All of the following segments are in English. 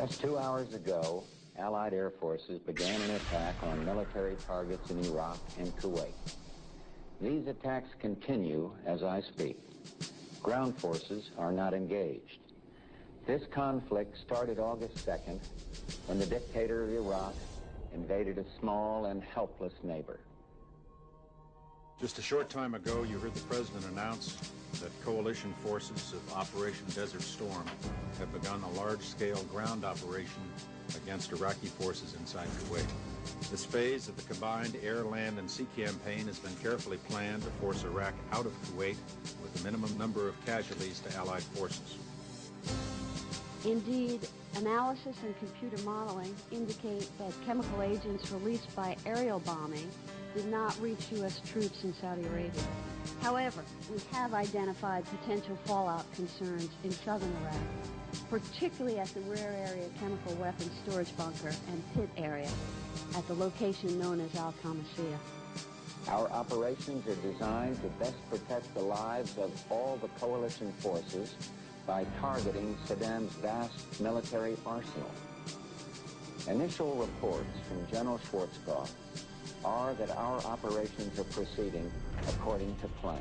Just 2 hours ago, Allied air forces began an attack on military targets in Iraq and Kuwait. These attacks continue as I speak. Ground forces are not engaged. This conflict started August 2nd when the dictator of Iraq invaded a small and helpless neighbor. Just a short time ago, you heard the president announce that coalition forces of Operation Desert Storm have begun a large-scale ground operation against Iraqi forces inside Kuwait. This phase of the combined air, land, and sea campaign has been carefully planned to force Iraq out of Kuwait with a minimum number of casualties to Allied forces. Indeed, analysis and computer modeling indicate that chemical agents released by aerial bombing did not reach U.S. troops in Saudi Arabia. However, we have identified potential fallout concerns in southern Iraq, particularly at the rear area chemical weapons storage bunker and pit area at the location known as Al-Qamishiyah. Our operations are designed to best protect the lives of all the coalition forces by targeting Saddam's vast military arsenal. Initial reports from General Schwarzkopf are that our operations are proceeding according to plan.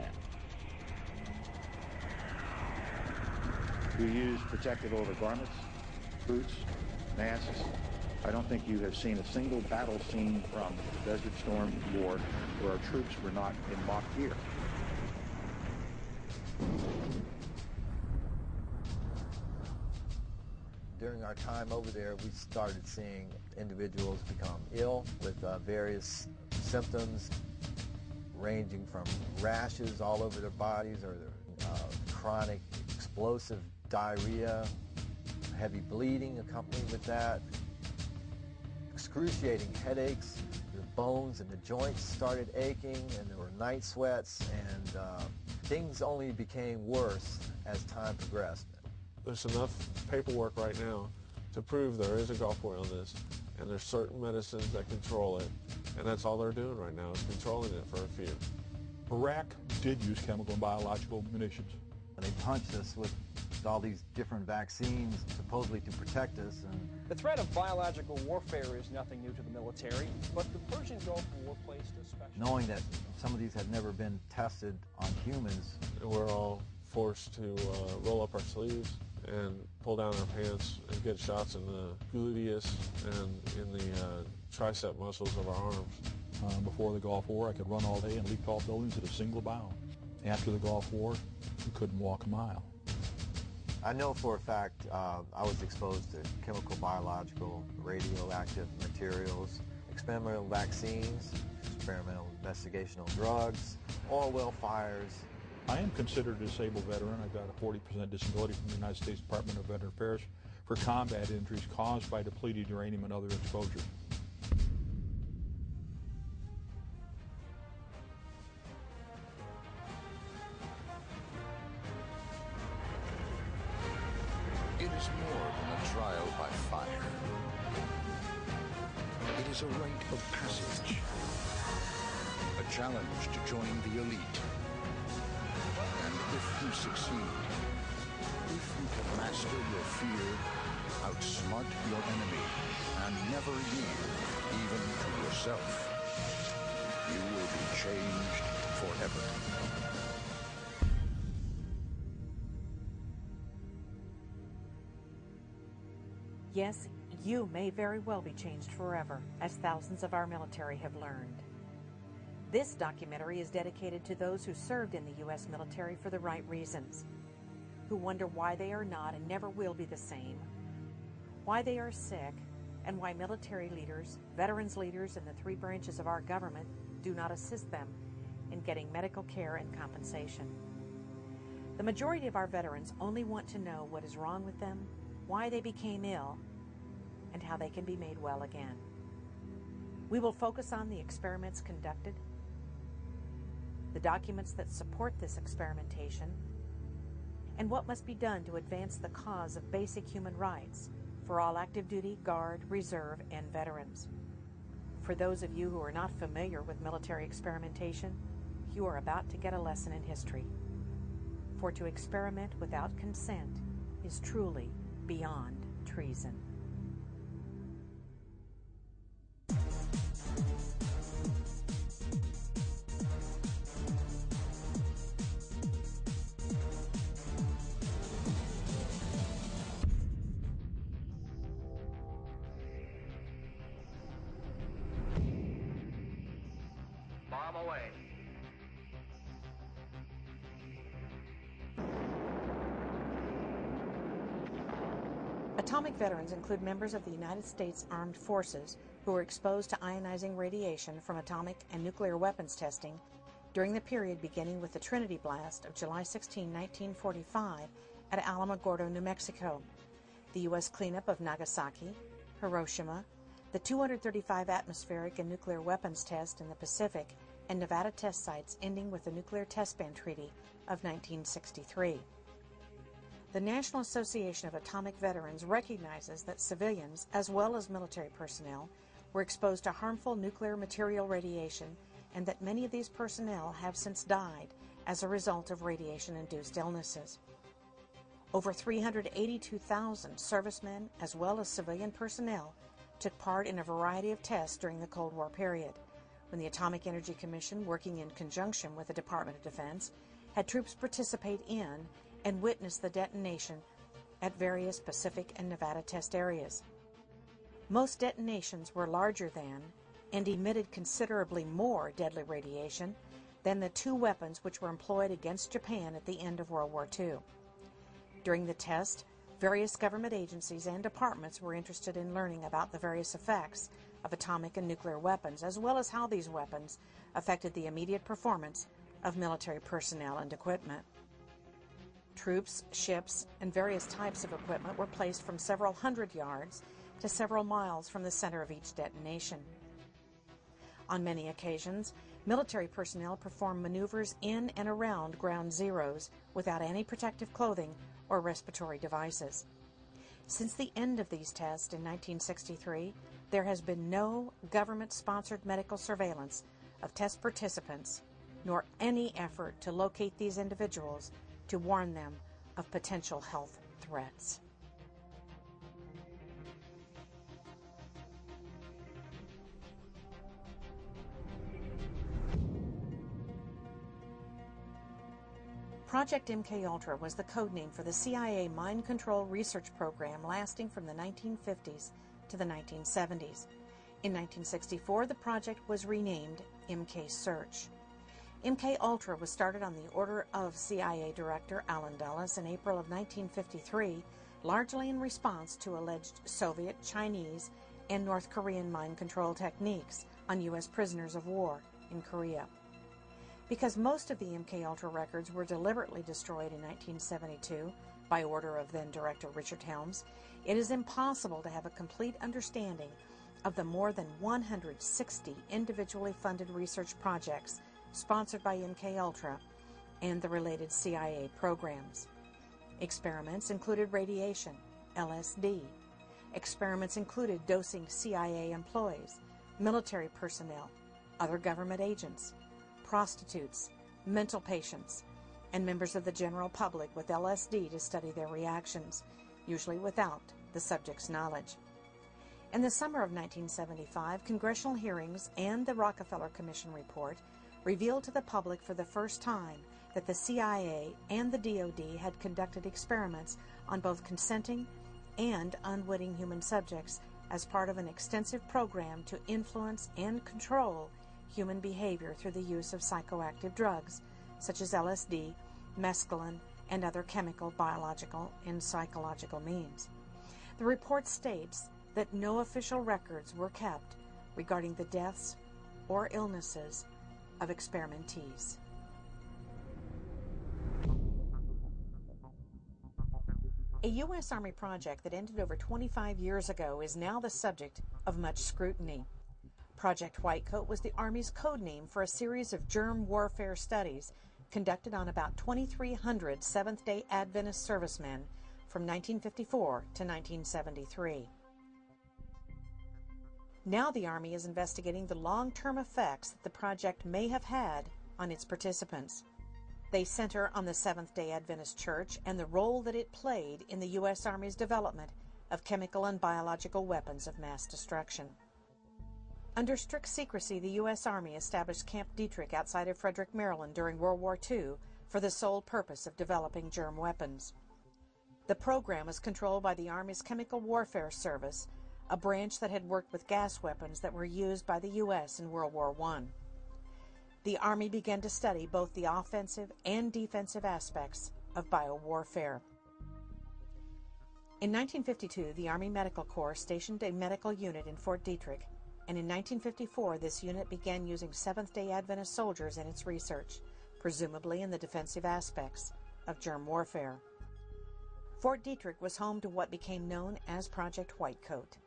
You use protective overgarments, boots, masks. I don't think you have seen a single battle scene from the Desert Storm War where our troops were not in mock gear. During our time over there, we started seeing individuals become ill with various symptoms ranging from rashes all over their bodies or chronic explosive diarrhea, heavy bleeding accompanied with that, excruciating headaches, the bones and the joints started aching, and there were night sweats, and things only became worse as time progressed. There's enough paperwork right now to prove there is a Gulf War illness, and there's certain medicines that control it, and that's all they're doing right now is controlling it for a few. Iraq did use chemical and biological munitions. And they punched us with all these different vaccines supposedly to protect us. And the threat of biological warfare is nothing new to the military, but the Persian Gulf War placed a special... Knowing that some of these had never been tested on humans. We're all forced to roll up our sleeves and pull down our pants and get shots in the gluteus and in the tricep muscles of our arms. Before the Gulf War, I could run all day and leap tall buildings at a single bound. After the Gulf War, we couldn't walk a mile. I know for a fact I was exposed to chemical, biological, radioactive materials, experimental vaccines, experimental investigational drugs, oil well fires. I am considered a disabled veteran. I've got a 40% disability from the United States Department of Veteran Affairs for combat injuries caused by depleted uranium and other exposures. It is more than a trial by fire. It is a rite of passage, a challenge to join the elite. And if you succeed, if you can master your fear, outsmart your enemy, and never yield even to yourself, you will be changed forever. Yes, you may very well be changed forever, as thousands of our military have learned. This documentary is dedicated to those who served in the U.S. military for the right reasons, who wonder why they are not and never will be the same, why they are sick, and why military leaders, veterans leaders, and the three branches of our government do not assist them in getting medical care and compensation. The majority of our veterans only want to know what is wrong with them, why they became ill, and how they can be made well again. We will focus on the experiments conducted, the documents that support this experimentation, and what must be done to advance the cause of basic human rights for all active duty, Guard, Reserve, and veterans. For those of you who are not familiar with military experimentation, you are about to get a lesson in history. For to experiment without consent is truly beyond treason. away. Atomic veterans include members of the United States Armed Forces who were exposed to ionizing radiation from atomic and nuclear weapons testing during the period beginning with the Trinity blast of July 16, 1945 at Alamogordo, New Mexico, the U.S. cleanup of Nagasaki, Hiroshima, the 235 atmospheric and nuclear weapons test in the Pacific, and Nevada test sites ending with the Nuclear Test Ban Treaty of 1963. The National Association of Atomic Veterans recognizes that civilians, as well as military personnel, were exposed to harmful nuclear material radiation, and that many of these personnel have since died as a result of radiation-induced illnesses. Over 382,000 servicemen, as well as civilian personnel, took part in a variety of tests during the Cold War period, when the Atomic Energy Commission, working in conjunction with the Department of Defense, had troops participate in and witness the detonation at various Pacific and Nevada test areas. Most detonations were larger than and emitted considerably more deadly radiation than the two weapons which were employed against Japan at the end of World War II. During the test, various government agencies and departments were interested in learning about the various effects of atomic and nuclear weapons, as well as how these weapons affected the immediate performance of military personnel and equipment. Troops, ships, and various types of equipment were placed from several hundred yards to several miles from the center of each detonation. On many occasions, military personnel performed maneuvers in and around ground zeros without any protective clothing or respiratory devices. Since the end of these tests in 1963, there has been no government-sponsored medical surveillance of test participants, nor any effort to locate these individuals to warn them of potential health threats. Project MKUltra was the code name for the CIA mind control research program lasting from the 1950s to the 1970s. In 1964, the project was renamed MK Search. MKUltra was started on the order of CIA Director Allen Dulles in April of 1953, largely in response to alleged Soviet, Chinese, and North Korean mind control techniques on U.S. prisoners of war in Korea. Because most of the MKUltra records were deliberately destroyed in 1972 by order of then-Director Richard Helms, it is impossible to have a complete understanding of the more than 160 individually funded research projects sponsored by MKUltra and the related CIA programs. Experiments included radiation, LSD. Experiments included dosing CIA employees, military personnel, other government agents, prostitutes, mental patients, and members of the general public with LSD to study their reactions, usually without the subject's knowledge. In the summer of 1975, congressional hearings and the Rockefeller Commission report revealed to the public for the first time that the CIA and the DoD had conducted experiments on both consenting and unwitting human subjects as part of an extensive program to influence and control human behavior through the use of psychoactive drugs such as LSD, mescaline, and other chemical, biological, and psychological means. The report states that no official records were kept regarding the deaths or illnesses of experimentees. A U.S. Army project that ended over 25 years ago is now the subject of much scrutiny. Project Whitecoat was the Army's code name for a series of germ warfare studies conducted on about 2,300 Seventh-day Adventist servicemen from 1954 to 1973. Now the Army is investigating the long-term effects that the project may have had on its participants. They center on the Seventh-day Adventist Church and the role that it played in the U.S. Army's development of chemical and biological weapons of mass destruction. Under strict secrecy, the U.S. Army established Camp Detrick outside of Frederick, Maryland during World War II for the sole purpose of developing germ weapons. The program was controlled by the Army's Chemical Warfare Service, a branch that had worked with gas weapons that were used by the U.S. in World War I. the Army began to study both the offensive and defensive aspects of biowarfare. In 1952, the Army Medical Corps stationed a medical unit in Fort Detrick, and in 1954, this unit began using Seventh-day Adventist soldiers in its research, presumably in the defensive aspects of germ warfare. Fort Detrick was home to what became known as Project Whitecoat,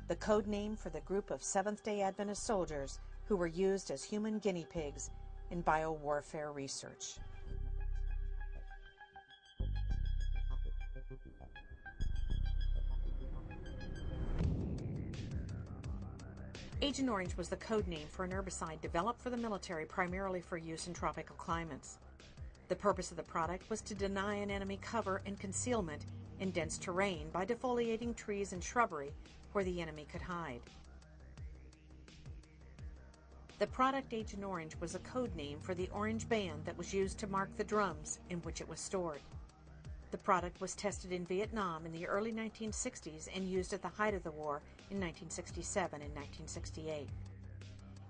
the code name for the group of Seventh-day Adventist soldiers who were used as human guinea pigs in biowarfare research. Agent Orange was the code name for an herbicide developed for the military primarily for use in tropical climates. The purpose of the product was to deny an enemy cover and concealment in dense terrain by defoliating trees and shrubbery where the enemy could hide. The product Agent Orange was a code name for the orange band that was used to mark the drums in which it was stored. The product was tested in Vietnam in the early 1960s and used at the height of the war in 1967 and 1968.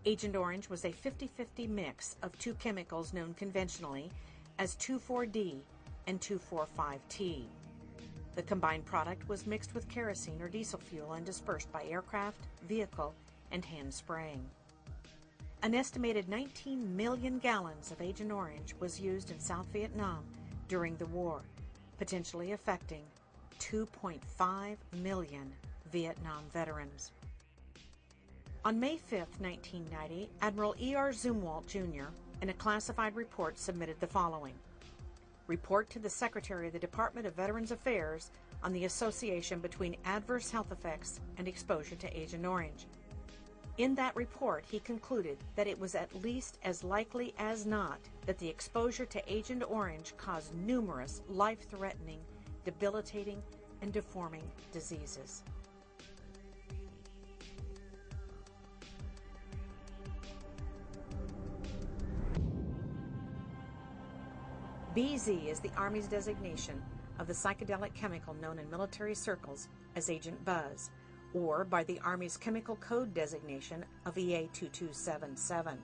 Agent Orange was a 50-50 mix of two chemicals known conventionally as 2,4-D and 2,4,5-T. The combined product was mixed with kerosene or diesel fuel and dispersed by aircraft, vehicle, and hand spraying. An estimated 19 million gallons of Agent Orange was used in South Vietnam during the war, potentially affecting 2.5 million Vietnam veterans. On May 5, 1990, Admiral E.R. Zumwalt, Jr., in a classified report submitted the following: Report to the Secretary of the Department of Veterans Affairs on the association between adverse health effects and exposure to Agent Orange. In that report, he concluded that it was at least as likely as not that the exposure to Agent Orange caused numerous life-threatening, debilitating, and deforming diseases. BZ is the Army's designation of the psychedelic chemical known in military circles as Agent Buzz, or by the Army's chemical code designation of EA-2277.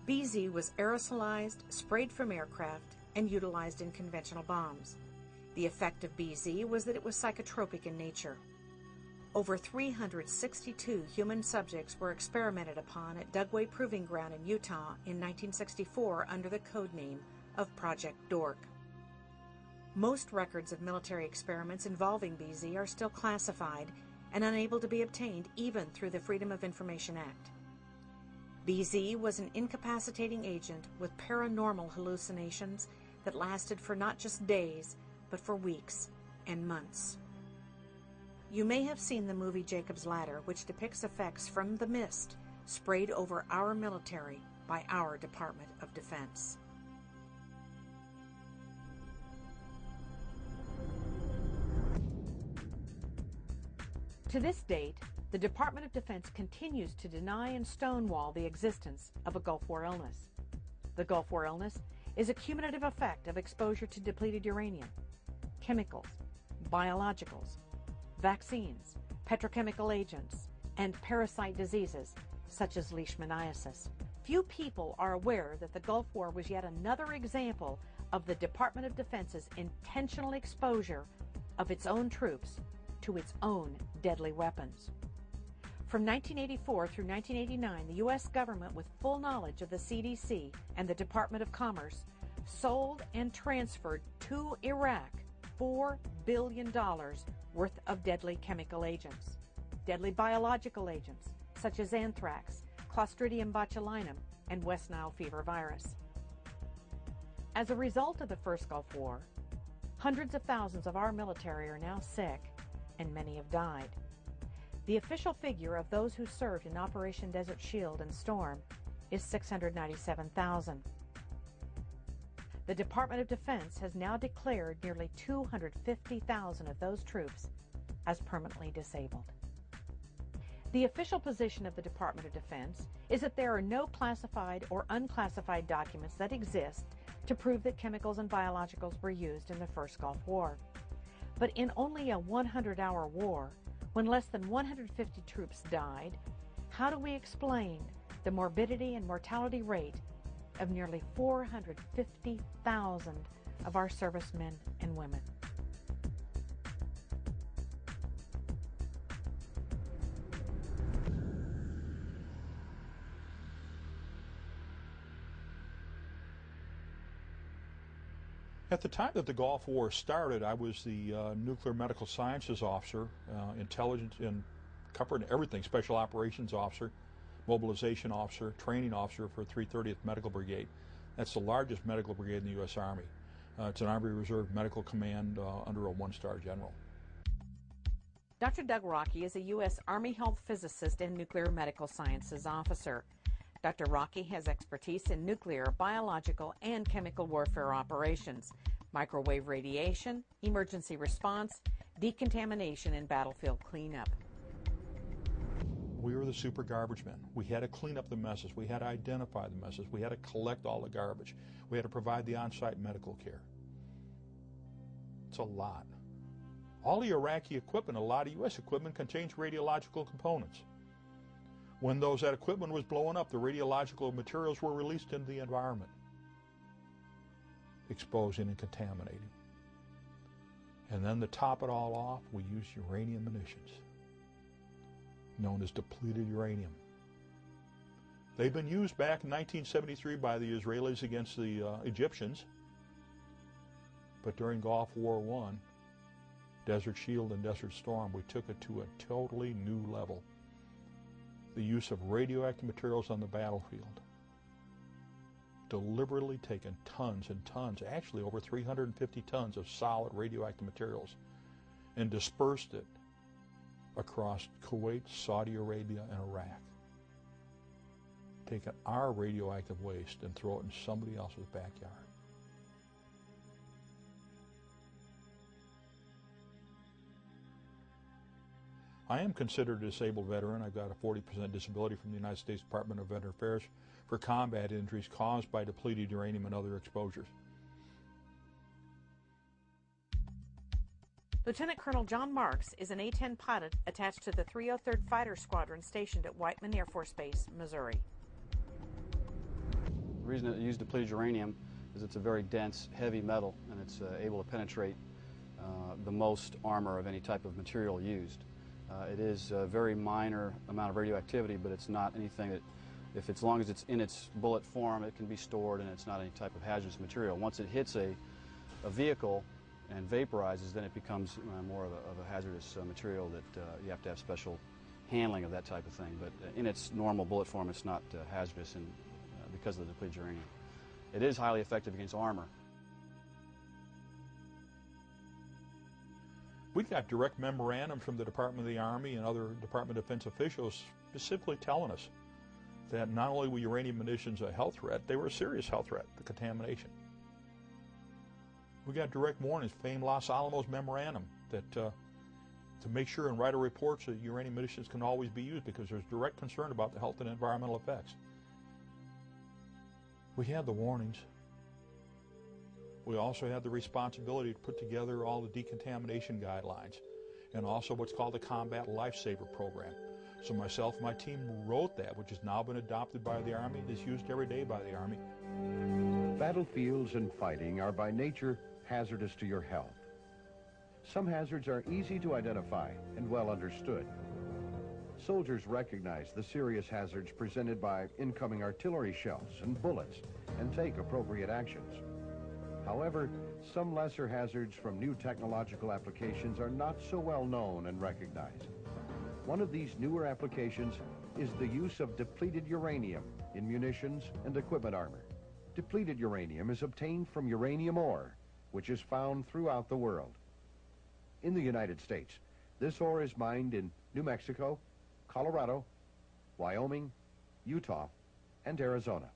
BZ was aerosolized, sprayed from aircraft, and utilized in conventional bombs. The effect of BZ was that it was psychotropic in nature. Over 362 human subjects were experimented upon at Dugway Proving Ground in Utah in 1964 under the code name of Project Dork. Most records of military experiments involving BZ are still classified and unable to be obtained even through the Freedom of Information Act. BZ was an incapacitating agent with paranormal hallucinations that lasted for not just days, but for weeks and months. You may have seen the movie Jacob's Ladder, which depicts effects from the mist sprayed over our military by our Department of Defense. To this date, the Department of Defense continues to deny and stonewall the existence of a Gulf War illness. The Gulf War illness is a cumulative effect of exposure to depleted uranium, chemicals, biologicals, vaccines, petrochemical agents, and parasite diseases such as leishmaniasis. Few people are aware that the Gulf War was yet another example of the Department of Defense's intentional exposure of its own troops to its own deadly weapons. From 1984 through 1989, the U.S. government, with full knowledge of the CDC and the Department of Commerce, sold and transferred to Iraq $4 billion worth of deadly chemical agents, deadly biological agents such as anthrax, Clostridium botulinum, and West Nile fever virus. As a result of the first Gulf War, hundreds of thousands of our military are now sick, and many have died. The official figure of those who served in Operation Desert Shield and Storm is 697,000. The Department of Defense has now declared nearly 250,000 of those troops as permanently disabled. The official position of the Department of Defense is that there are no classified or unclassified documents that exist to prove that chemicals and biologicals were used in the first Gulf War. But in only a 100-hour war, when less than 150 troops died, how do we explain the morbidity and mortality rate of nearly 450,000 of our servicemen and women. At the time that the Gulf War started, I was the nuclear medical sciences officer, intelligence and covering everything, special operations officer, mobilization officer, training officer for 330th Medical Brigade. That's the largest medical brigade in the U.S. Army. It's an Army Reserve Medical Command under a one-star general. Dr. Doug Rocky is a U.S. Army Health Physicist and Nuclear Medical Sciences Officer. Dr. Rocky has expertise in nuclear, biological, and chemical warfare operations, microwave radiation, emergency response, decontamination, and battlefield cleanup. We were the super garbage men. We had to clean up the messes. We had to identify the messes. We had to collect all the garbage. We had to provide the on-site medical care. It's a lot. All the Iraqi equipment, a lot of U.S. equipment, contains radiological components. When that equipment was blowing up, the radiological materials were released into the environment, exposing and contaminating. And then to top it all off, we used uranium munitions, known as depleted uranium. They've been used back in 1973 by the Israelis against the Egyptians, but during Gulf War I, Desert Shield and Desert Storm, we took it to a totally new level. The use of radioactive materials on the battlefield. Deliberately taken tons and tons, actually over 350 tons of solid radioactive materials, and dispersed it across Kuwait, Saudi Arabia, and Iraq. Taking our radioactive waste and throw it in somebody else's backyard. I am considered a disabled veteran. I've got a 40% disability from the United States Department of Veterans Affairs for combat injuries caused by depleted uranium and other exposures. Lieutenant Colonel John Marks is an A-10 pilot attached to the 303rd Fighter Squadron stationed at Whiteman Air Force Base, Missouri. The reason it used depleted uranium is it's a very dense, heavy metal, and it's able to penetrate the most armor of any type of material used. It is a very minor amount of radioactivity, but it's not anything that, as long as it's in its bullet form, it can be stored, and it's not any type of hazardous material. Once it hits a vehicle and vaporizes, then it becomes more of a hazardous material that you have to have special handling of that type of thing. But in its normal bullet form, it's not hazardous because of the depleted uranium. It is highly effective against armor. We got direct memorandums from the Department of the Army and other Department of Defense officials specifically telling us that not only were uranium munitions a health threat, they were a serious health threat, the contamination. We got direct warnings, famed Los Alamos memorandum, that to make sure and write a report so that uranium munitions can always be used because there's direct concern about the health and environmental effects. We had the warnings. We also had the responsibility to put together all the decontamination guidelines and also what's called the Combat Lifesaver Program. So myself and my team wrote that, which has now been adopted by the Army and is used every day by the Army. Battlefields and fighting are by nature hazardous to your health. Some hazards are easy to identify and well understood. Soldiers recognize the serious hazards presented by incoming artillery shells and bullets and take appropriate actions. However, some lesser hazards from new technological applications are not so well known and recognized. One of these newer applications is the use of depleted uranium in munitions and equipment armor. Depleted uranium is obtained from uranium ore, which is found throughout the world. In the United States, this ore is mined in New Mexico, Colorado, Wyoming, Utah, and Arizona.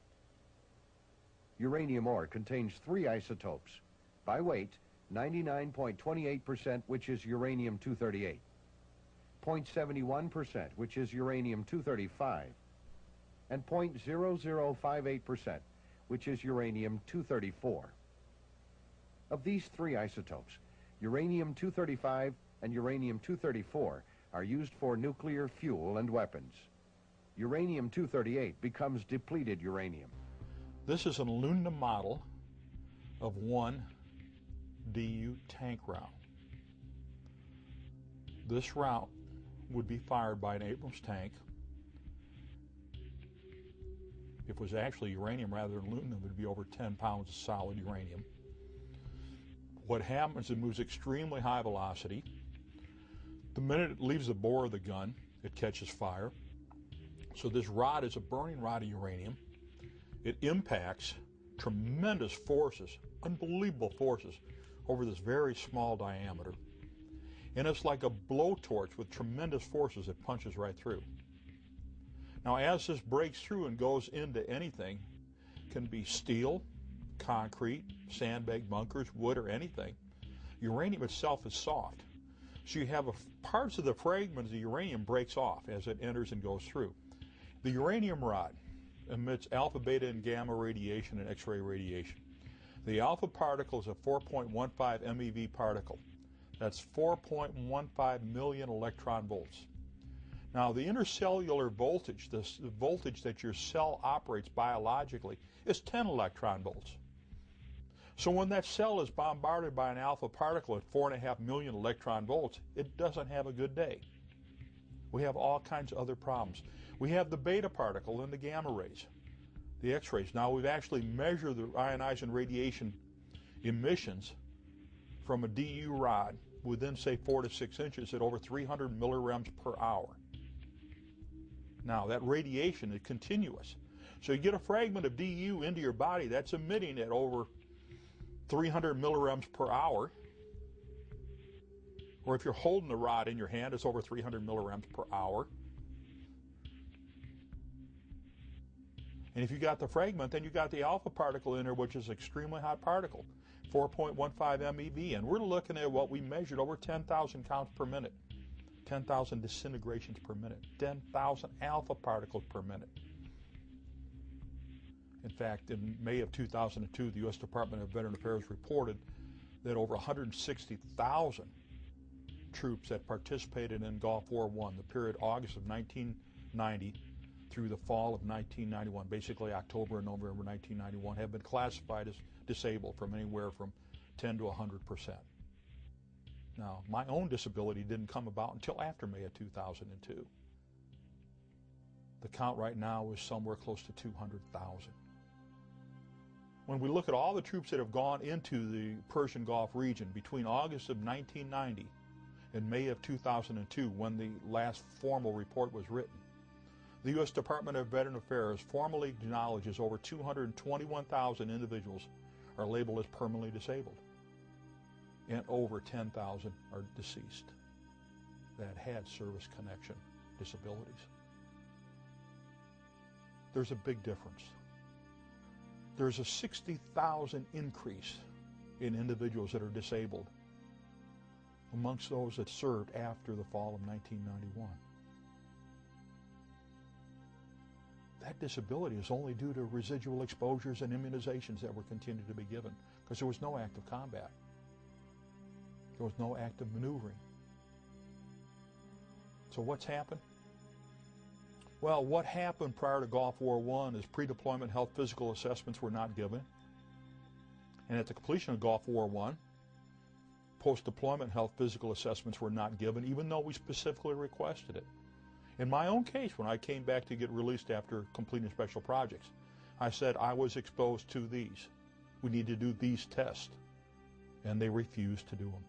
Uranium ore contains 3 isotopes. By weight, 99.28%, which is uranium-238, 0.71%, which is uranium-235, and 0.0058%, which is uranium-234. Of these 3 isotopes, uranium-235 and uranium-234 are used for nuclear fuel and weapons. Uranium-238 becomes depleted uranium. This is an aluminum model of one DU tank round. This round would be fired by an Abrams tank. If it was actually uranium rather than aluminum, it would be over 10 pounds of solid uranium. What happens, it moves extremely high velocity. The minute it leaves the bore of the gun, it catches fire. So this rod is a burning rod of uranium. It impacts tremendous forces, unbelievable forces, over this very small diameter. And it's like a blowtorch with tremendous forces that punches right through. Now, as this breaks through and goes into anything, it can be steel, concrete, sandbag bunkers, wood, or anything. Uranium itself is soft. So you have parts of the fragments of the uranium breaks off as it enters and goes through. The uranium rod emits alpha, beta, and gamma radiation and X-ray radiation. The alpha particle is a 4.15 MeV particle. That's 4.15 million electron volts. Now, the intercellular voltage, the voltage that your cell operates biologically, is 10 electron volts. So when that cell is bombarded by an alpha particle at 4.5 million electron volts, it doesn't have a good day. We have all kinds of other problems. We have the beta particle and the gamma rays, the X-rays. Now, we've actually measured the ionizing radiation emissions from a DU rod within, say, 4 to 6 inches at over 300 millirems per hour. Now, that radiation is continuous. So you get a fragment of DU into your body that's emitting at over 300 millirems per hour. Or if you're holding the rod in your hand, it's over 300 millirems per hour. And if you got the fragment, then you got the alpha particle in there, which is an extremely hot particle, 4.15 MeV. And we're looking at what we measured over 10,000 counts per minute, 10,000 disintegrations per minute, 10,000 alpha particles per minute. In fact, in May of 2002, the U.S. Department of Veteran Affairs reported that over 160,000 troops that participated in Gulf War I, the period August of 1990 through the fall of 1991, basically October and November 1991, have been classified as disabled from anywhere from 10 to 100%. Now, my own disability didn't come about until after May of 2002. The count right now is somewhere close to 200,000. When we look at all the troops that have gone into the Persian Gulf region between August of 1990 and May of 2002, when the last formal report was written, the U.S. Department of Veteran Affairs formally acknowledges over 221,000 individuals are labeled as permanently disabled, and over 10,000 are deceased that had service connection disabilities. There's a big difference. There's a 60,000 increase in individuals that are disabled amongst those that served after the fall of 1991. That disability is only due to residual exposures and immunizations that were continued to be given, because there was no active combat. There was no active maneuvering. So what's happened? Well, what happened prior to Gulf War I is pre-deployment health physical assessments were not given. And at the completion of Gulf War I, post-deployment health physical assessments were not given, even though we specifically requested it. In my own case, when I came back to get released after completing special projects, I said I was exposed to these. We need to do these tests. And they refused to do them.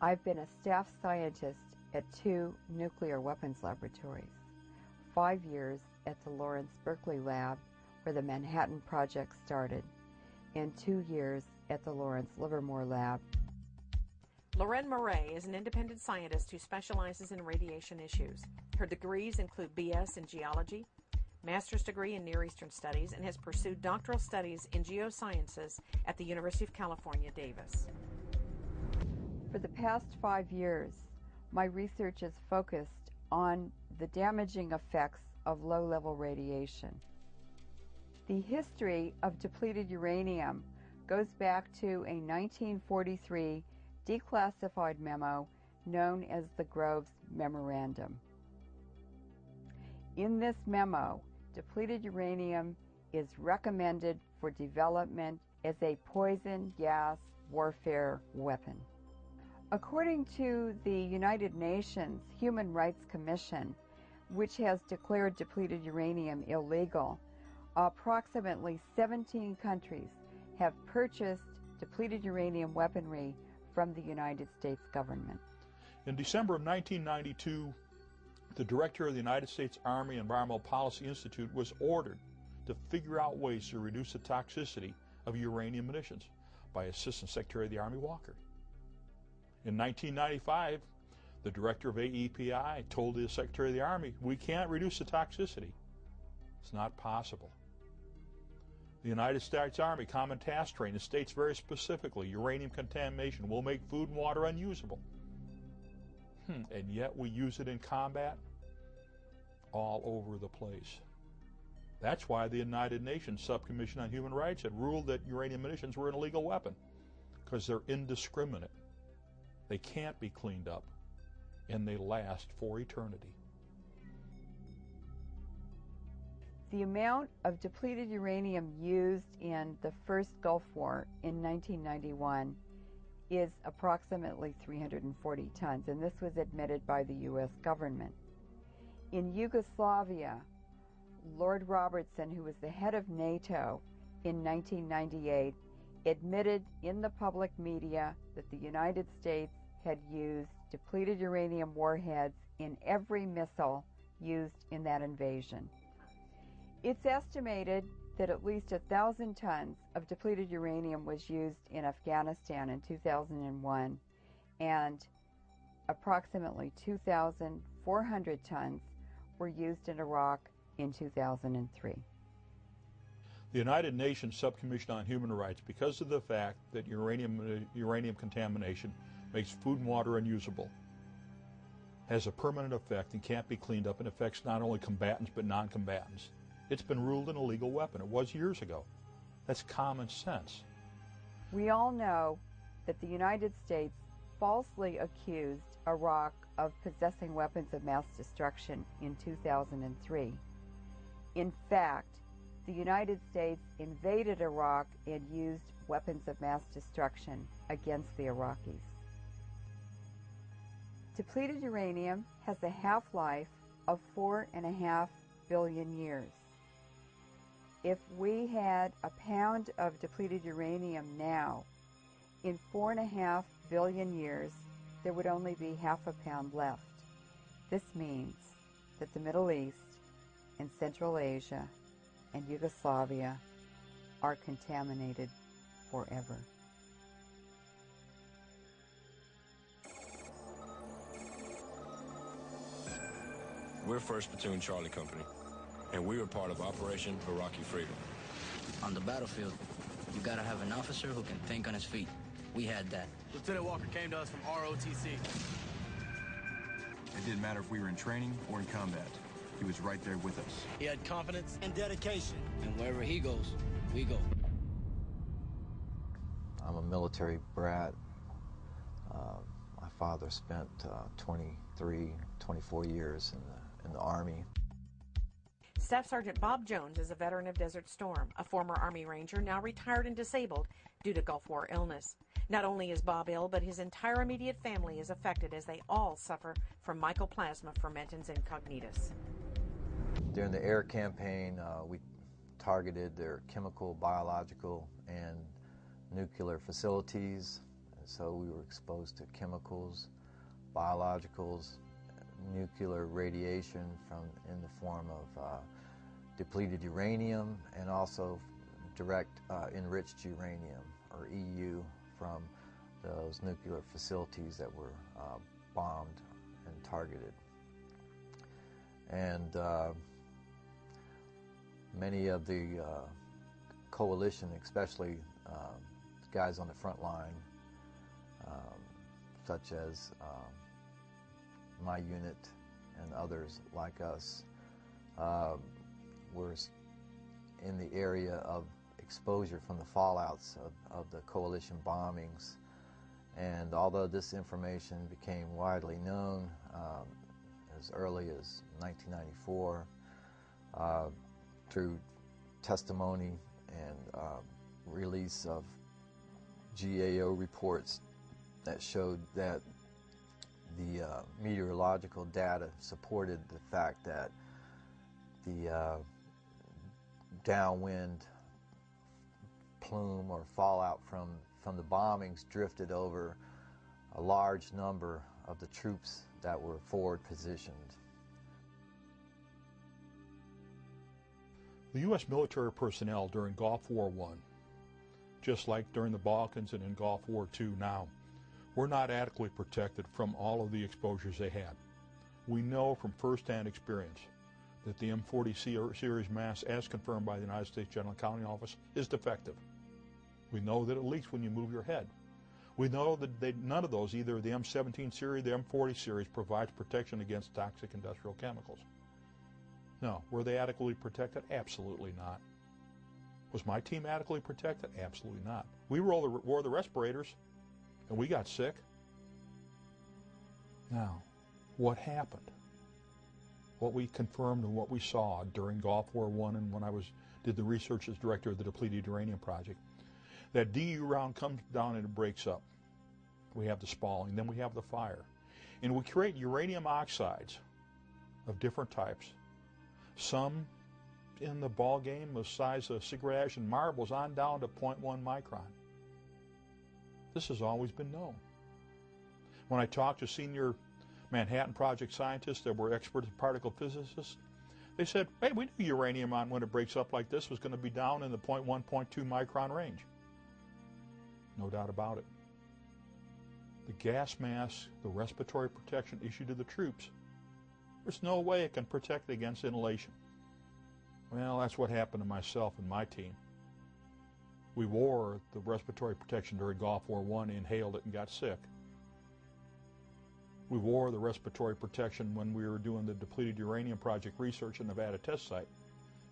I've been a staff scientist at 2 nuclear weapons laboratories, 5 years at the Lawrence Berkeley Lab, where the Manhattan Project started, and 2 years at the Lawrence Livermore Lab. Lorraine Murray is an independent scientist who specializes in radiation issues. Her degrees include BS in geology, master's degree in Near Eastern Studies, and has pursued doctoral studies in geosciences at the University of California, Davis. For the past 5 years, my research is focused on the damaging effects of low-level radiation. The history of depleted uranium goes back to a 1943 declassified memo known as the Groves Memorandum. In this memo, depleted uranium is recommended for development as a poison gas warfare weapon. According to the United Nations Human Rights Commission, which has declared depleted uranium illegal, approximately 17 countries have purchased depleted uranium weaponry from the United States government. In December of 1992, the director of the United States Army Environmental Policy Institute was ordered to figure out ways to reduce the toxicity of uranium munitions by Assistant Secretary of the Army Walker. In 1995, the director of AEPI told the Secretary of the Army, "We can't reduce the toxicity. It's not possible." The United States Army Common Task Training states very specifically, uranium contamination will make food and water unusable. And yet we use it in combat all over the place. That's why the United Nations Subcommission on Human Rights had ruled that uranium munitions were an illegal weapon, because they're indiscriminate. They can't be cleaned up, and they last for eternity. The amount of depleted uranium used in the first Gulf War in 1991 is approximately 340 tons, and this was admitted by the U.S. government. In Yugoslavia, Lord Robertson, who was the head of NATO in 1998, admitted in the public media that the United States had used depleted uranium warheads in every missile used in that invasion. It's estimated that at least 1,000 tons of depleted uranium was used in Afghanistan in 2001, and approximately 2,400 tons were used in Iraq in 2003. The United Nations Subcommission on Human Rights, because of the fact that uranium contamination makes food and water unusable, has a permanent effect and can't be cleaned up, and affects not only combatants but non-combatants. It's been ruled an illegal weapon. It was years ago. That's common sense. We all know that the United States falsely accused Iraq of possessing weapons of mass destruction in 2003. In fact, the United States invaded Iraq and used weapons of mass destruction against the Iraqis. Depleted uranium has a half-life of 4.5 billion years. If we had a pound of depleted uranium now, in 4.5 billion years, there would only be half a pound left. This means that the Middle East and Central Asia and Yugoslavia are contaminated forever. We're 1st Platoon Charlie Company, and we were part of Operation Iraqi Freedom. On the battlefield, you gotta have an officer who can think on his feet. We had that. Lieutenant Walker came to us from ROTC. It didn't matter if we were in training or in combat. He was right there with us. He had confidence and dedication. And wherever he goes, we go. I'm a military brat. My father spent 24 years in the Army. Staff Sergeant Bob Jones is a veteran of Desert Storm, a former Army Ranger now retired and disabled due to Gulf War illness. Not only is Bob ill, but his entire immediate family is affected as they all suffer from mycoplasma fermentans incognitus. During the air campaign, we targeted their chemical, biological, and nuclear facilities. And so we were exposed to chemicals, biologicals, nuclear radiation in the form of depleted uranium, and also direct enriched uranium, or EU, from those nuclear facilities that were bombed and targeted. And many of the coalition, especially guys on the front line, such as my unit and others like us, were in the area of exposure from the fallouts of the coalition bombings. And although this information became widely known as early as 1994, through testimony and release of GAO reports that showed that the meteorological data supported the fact that the downwind plume or fallout from the bombings drifted over a large number of the troops that were forward positioned. The U.S. military personnel during Gulf War I, just like during the Balkans and in Gulf War II now, were not adequately protected from all of the exposures they had. We know from first-hand experience that the M40 series mask, as confirmed by the United States General Accounting Office, is defective. We know that it leaks when you move your head. We know that none of those, either the M17 series or the M40 series, provides protection against toxic industrial chemicals. No. Were they adequately protected? Absolutely not. Was my team adequately protected? Absolutely not. We wore the respirators, and we got sick. Now, what happened? What we confirmed and what we saw during Gulf War I and when I did the research as director of the Depleted Uranium Project, that DU round comes down and it breaks up. We have the spalling, then we have the fire. And we create uranium oxides of different types. Some in the ball game the size of cigarette ash and marbles on down to 0.1 micron. This has always been known. When I talked to senior Manhattan Project scientists that were expert particle physicists, they said, hey, we knew uranium when it breaks up like this was going to be down in the 0.1, 0.2 micron range. No doubt about it. The gas mask, the respiratory protection issued to the troops, there's no way it can protect against inhalation. Well, that's what happened to myself and my team. We wore the respiratory protection during Gulf War I, inhaled it, and got sick. We wore the respiratory protection when we were doing the Depleted Uranium Project research in Nevada test site.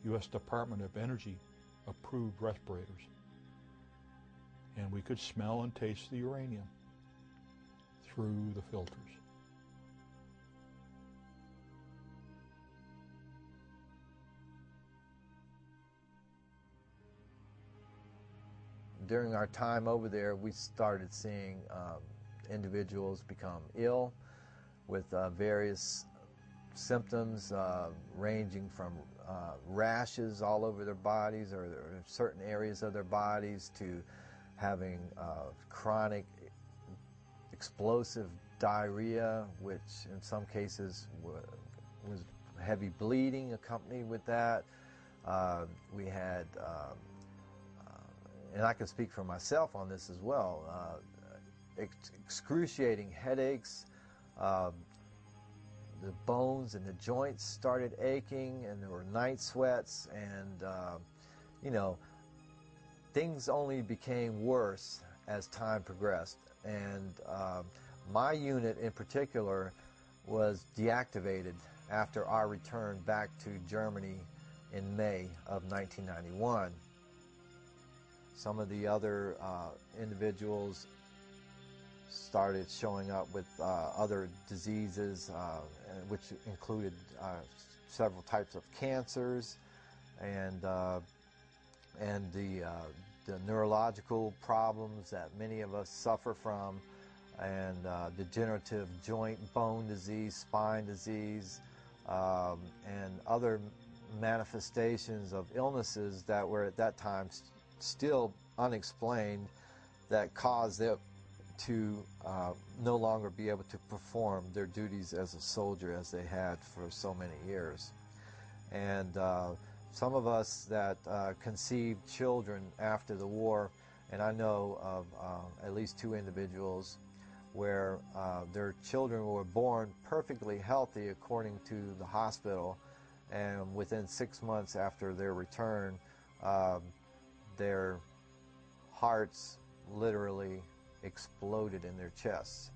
U.S. Department of Energy approved respirators. And we could smell and taste the uranium through the filters. During our time over there, we started seeing individuals become ill with various symptoms ranging from rashes all over their bodies or certain areas of their bodies to having chronic explosive diarrhea, which in some cases was heavy bleeding accompanied with that. We had, and I can speak for myself on this as well, excruciating headaches. The bones and the joints started aching, and there were night sweats, and you know, things only became worse as time progressed. And my unit in particular was deactivated after our return back to Germany in May of 1991. Some of the other individuals started showing up with other diseases, which included several types of cancers, and the neurological problems that many of us suffer from, and degenerative joint bone disease, spine disease, and other manifestations of illnesses that were at that time still unexplained, that caused them to no longer be able to perform their duties as a soldier as they had for so many years. And some of us that conceived children after the war, and I know of at least 2 individuals where their children were born perfectly healthy according to the hospital, and within 6 months after their return, their hearts literally exploded in their chests.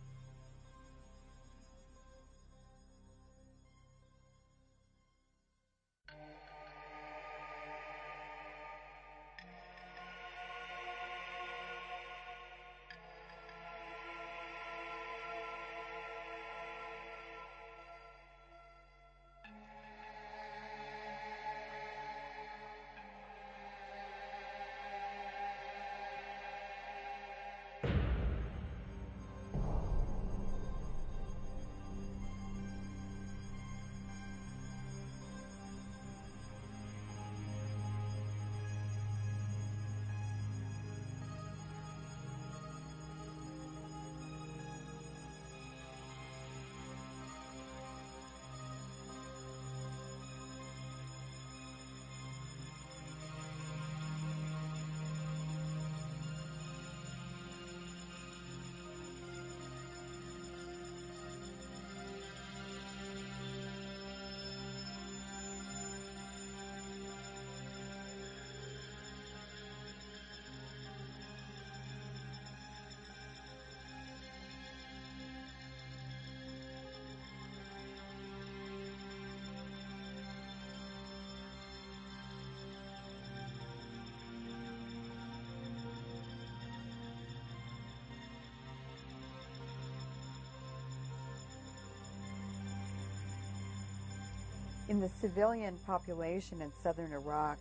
In the civilian population in southern Iraq,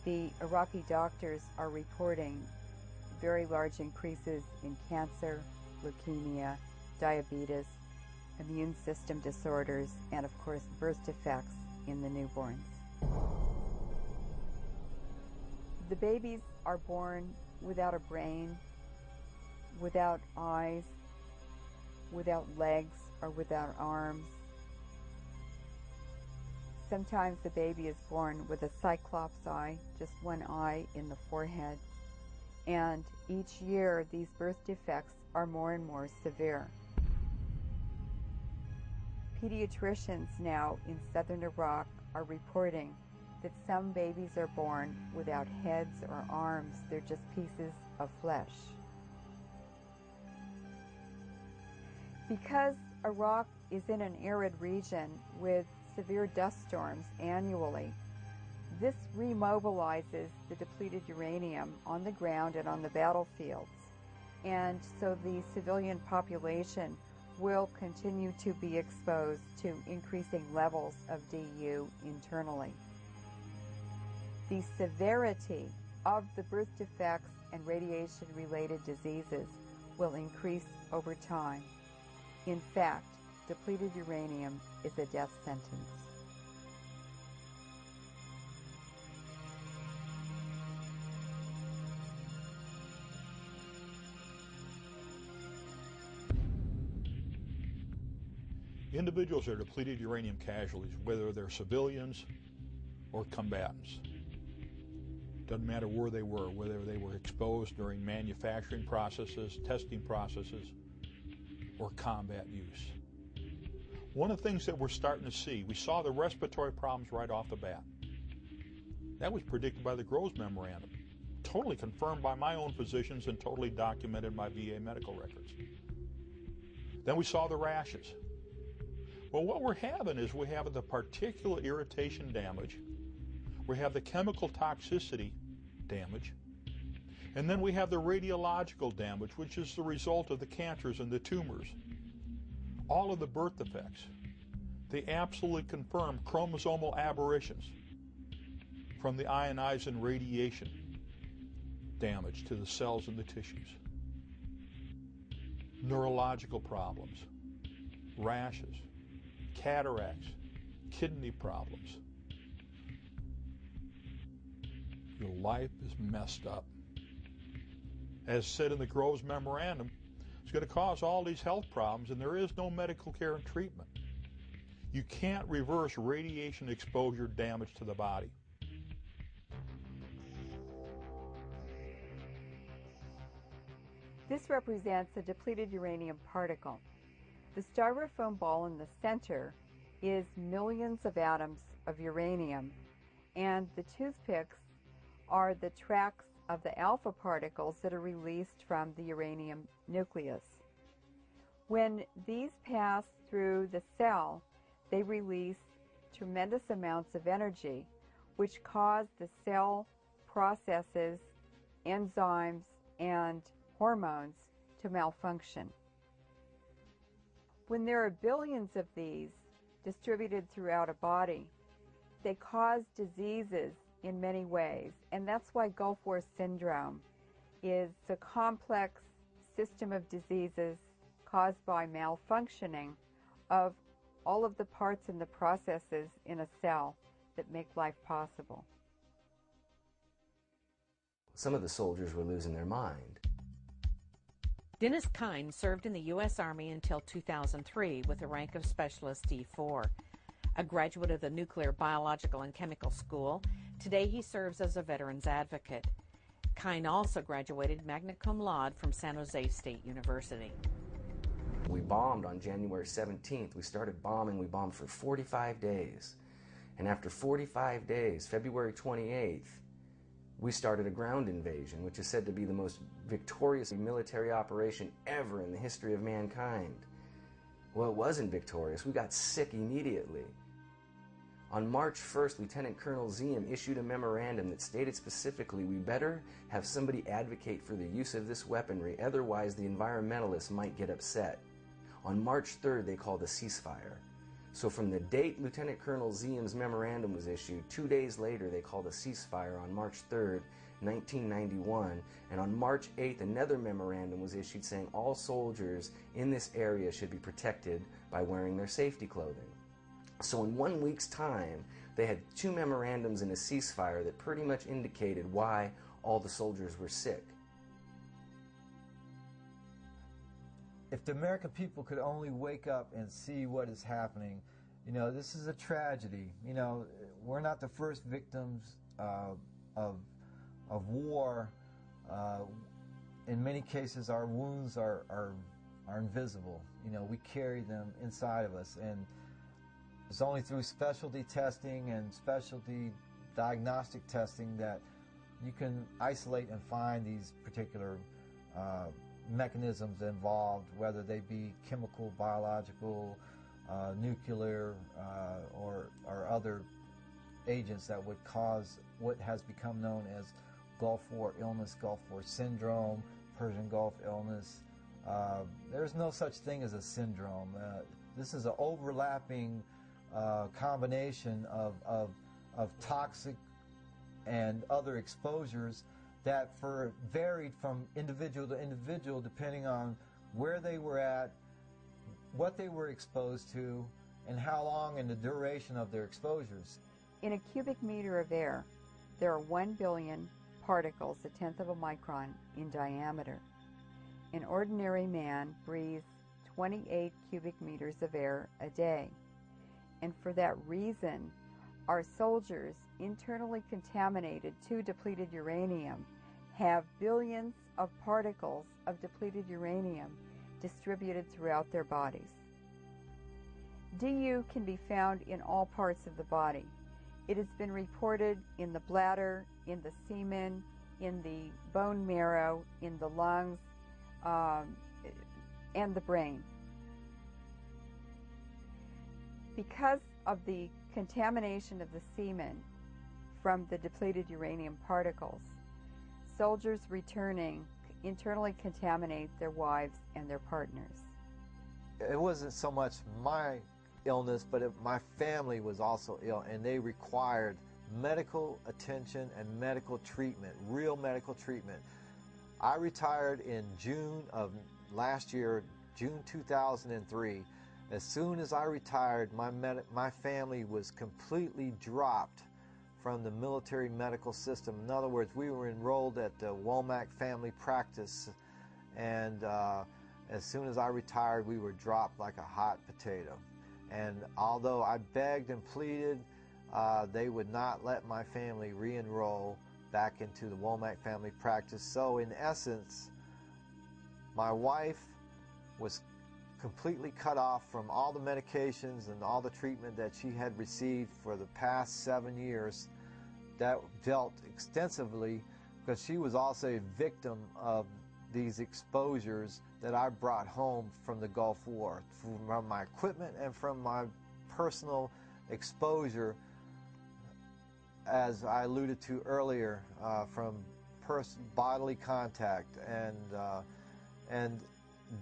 the Iraqi doctors are reporting very large increases in cancer, leukemia, diabetes, immune system disorders, and of course birth defects in the newborns. The babies are born without a brain, without eyes, without legs, or without arms. Sometimes the baby is born with a cyclops eye, just one eye in the forehead. And each year, these birth defects are more and more severe. Pediatricians now in southern Iraq are reporting that some babies are born without heads or arms. They're just pieces of flesh. Because Iraq is in an arid region with severe dust storms annually, this remobilizes the depleted uranium on the ground and on the battlefields. And so the civilian population will continue to be exposed to increasing levels of DU internally. The severity of the birth defects and radiation-related diseases will increase over time. In fact, depleted uranium is a death sentence. Individuals are depleted uranium casualties, whether they're civilians or combatants. Doesn't matter where they were, whether they were exposed during manufacturing processes, testing processes, or combat use. One of the things that we're starting to see, we saw the respiratory problems right off the bat. That was predicted by the Groves Memorandum, totally confirmed by my own physicians and totally documented by VA medical records. Then we saw the rashes. Well, what we're having is we have the particulate irritation damage, we have the chemical toxicity damage, and then we have the radiological damage, which is the result of the cancers and the tumors. All of the birth defects, they absolutely confirm chromosomal aberrations from the ionizing radiation damage to the cells and the tissues. Neurological problems, rashes, cataracts, kidney problems. Your life is messed up. As said in the Groves Memorandum, it's going to cause all these health problems, and there is no medical care and treatment. You can't reverse radiation exposure damage to the body. This represents a depleted uranium particle. The styrofoam ball in the center is millions of atoms of uranium, and the toothpicks are the tracks of the alpha particles that are released from the uranium nucleus. When these pass through the cell, they release tremendous amounts of energy, which cause the cell processes, enzymes, and hormones to malfunction. When there are billions of these distributed throughout a body, they cause diseases in many ways, and that's why Gulf War syndrome is a complex system of diseases caused by malfunctioning of all of the parts and the processes in a cell that make life possible. Some of the soldiers were losing their mind. Dennis Kine served in the U.S. Army until 2003 with the rank of Specialist D4. A graduate of the Nuclear, Biological, and Chemical School, today he serves as a veterans advocate. Kine also graduated magna cum laude from San Jose State University. We bombed on January 17th. We started bombing. We bombed for 45 days. And after 45 days, February 28th, we started a ground invasion, which is said to be the most victorious military operation ever in the history of mankind. Well, it wasn't victorious. We got sick immediately. On March 1st, Lieutenant Colonel Ziem issued a memorandum that stated specifically, we better have somebody advocate for the use of this weaponry, otherwise the environmentalists might get upset. On March 3rd, they called a ceasefire. So from the date Lieutenant Colonel Ziem's memorandum was issued, 2 days later they called a ceasefire on March 3rd, 1991, and on March 8th another memorandum was issued saying all soldiers in this area should be protected by wearing their safety clothing. So in 1 week's time, they had 2 memorandums and a ceasefire that pretty much indicated why all the soldiers were sick. If the American people could only wake up and see what is happening, you know, this is a tragedy. You know, we're not the first victims of war. In many cases, our wounds are invisible. You know, we carry them inside of us, and it's only through specialty testing and specialty diagnostic testing that you can isolate and find these particular mechanisms involved, whether they be chemical, biological, nuclear, or other agents that would cause what has become known as Gulf War illness, Gulf War syndrome, Persian Gulf illness. There's no such thing as a syndrome. This is an overlapping combination of toxic and other exposures that varied from individual to individual depending on where they were at, what they were exposed to, and how long and the duration of their exposures. In a cubic meter of air, there are 1 billion particles, a tenth of a micron, in diameter. An ordinary man breathes 28 cubic meters of air a day. And for that reason, our soldiers, internally contaminated to depleted uranium, have billions of particles of depleted uranium distributed throughout their bodies. DU can be found in all parts of the body. It has been reported in the bladder, in the semen, in the bone marrow, in the lungs, and the brain. Because of the contamination of the semen from the depleted uranium particles, soldiers returning internally contaminate their wives and their partners. It wasn't so much my illness, but my family was also ill, and they required medical attention and medical treatment, real medical treatment. I retired in June of last year, June 2003. As soon as I retired, my family was completely dropped from the military medical system. In other words, we were enrolled at the Womack Family Practice, and as soon as I retired, we were dropped like a hot potato. And although I begged and pleaded, they would not let my family re-enroll back into the Womack Family Practice. So in essence, my wife was completely cut off from all the medications and all the treatment that she had received for the past 7 years that dealt extensively, because she was also a victim of these exposures that I brought home from the Gulf War, from my equipment and from my personal exposure, as I alluded to earlier, from bodily contact, and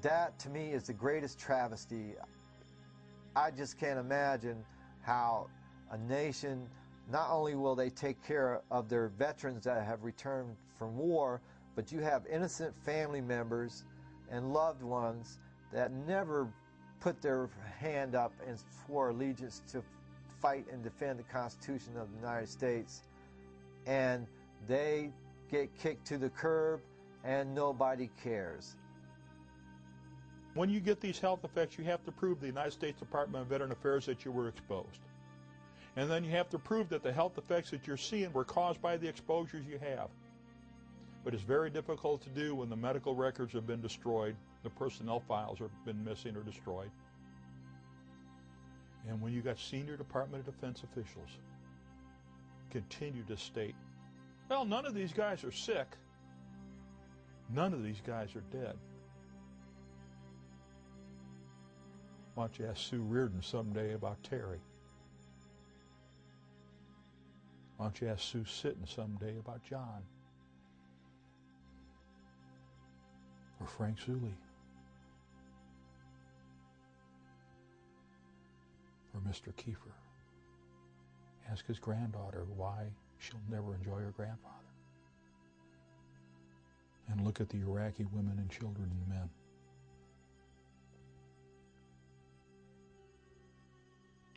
that to me is the greatest travesty. I just can't imagine how a nation, not only will they take care of their veterans that have returned from war, but you have innocent family members and loved ones that never put their hand up and swore allegiance to fight and defend the Constitution of the United States, and they get kicked to the curb and nobody cares. When you get these health effects, you have to prove to the United States Department of Veteran Affairs that you were exposed. And then you have to prove that the health effects that you're seeing were caused by the exposures you have. But it's very difficult to do when the medical records have been destroyed, the personnel files have been missing or destroyed. And when you got senior Department of Defense officials continue to state, well, none of these guys are sick. None of these guys are dead. Why don't you ask Sue Reardon someday about Terry? Why don't you ask Sue Sitten someday about John? Or Frank Zuley? for Mr. Kiefer. Ask his granddaughter why she'll never enjoy her grandfather. And look at the Iraqi women and children and men.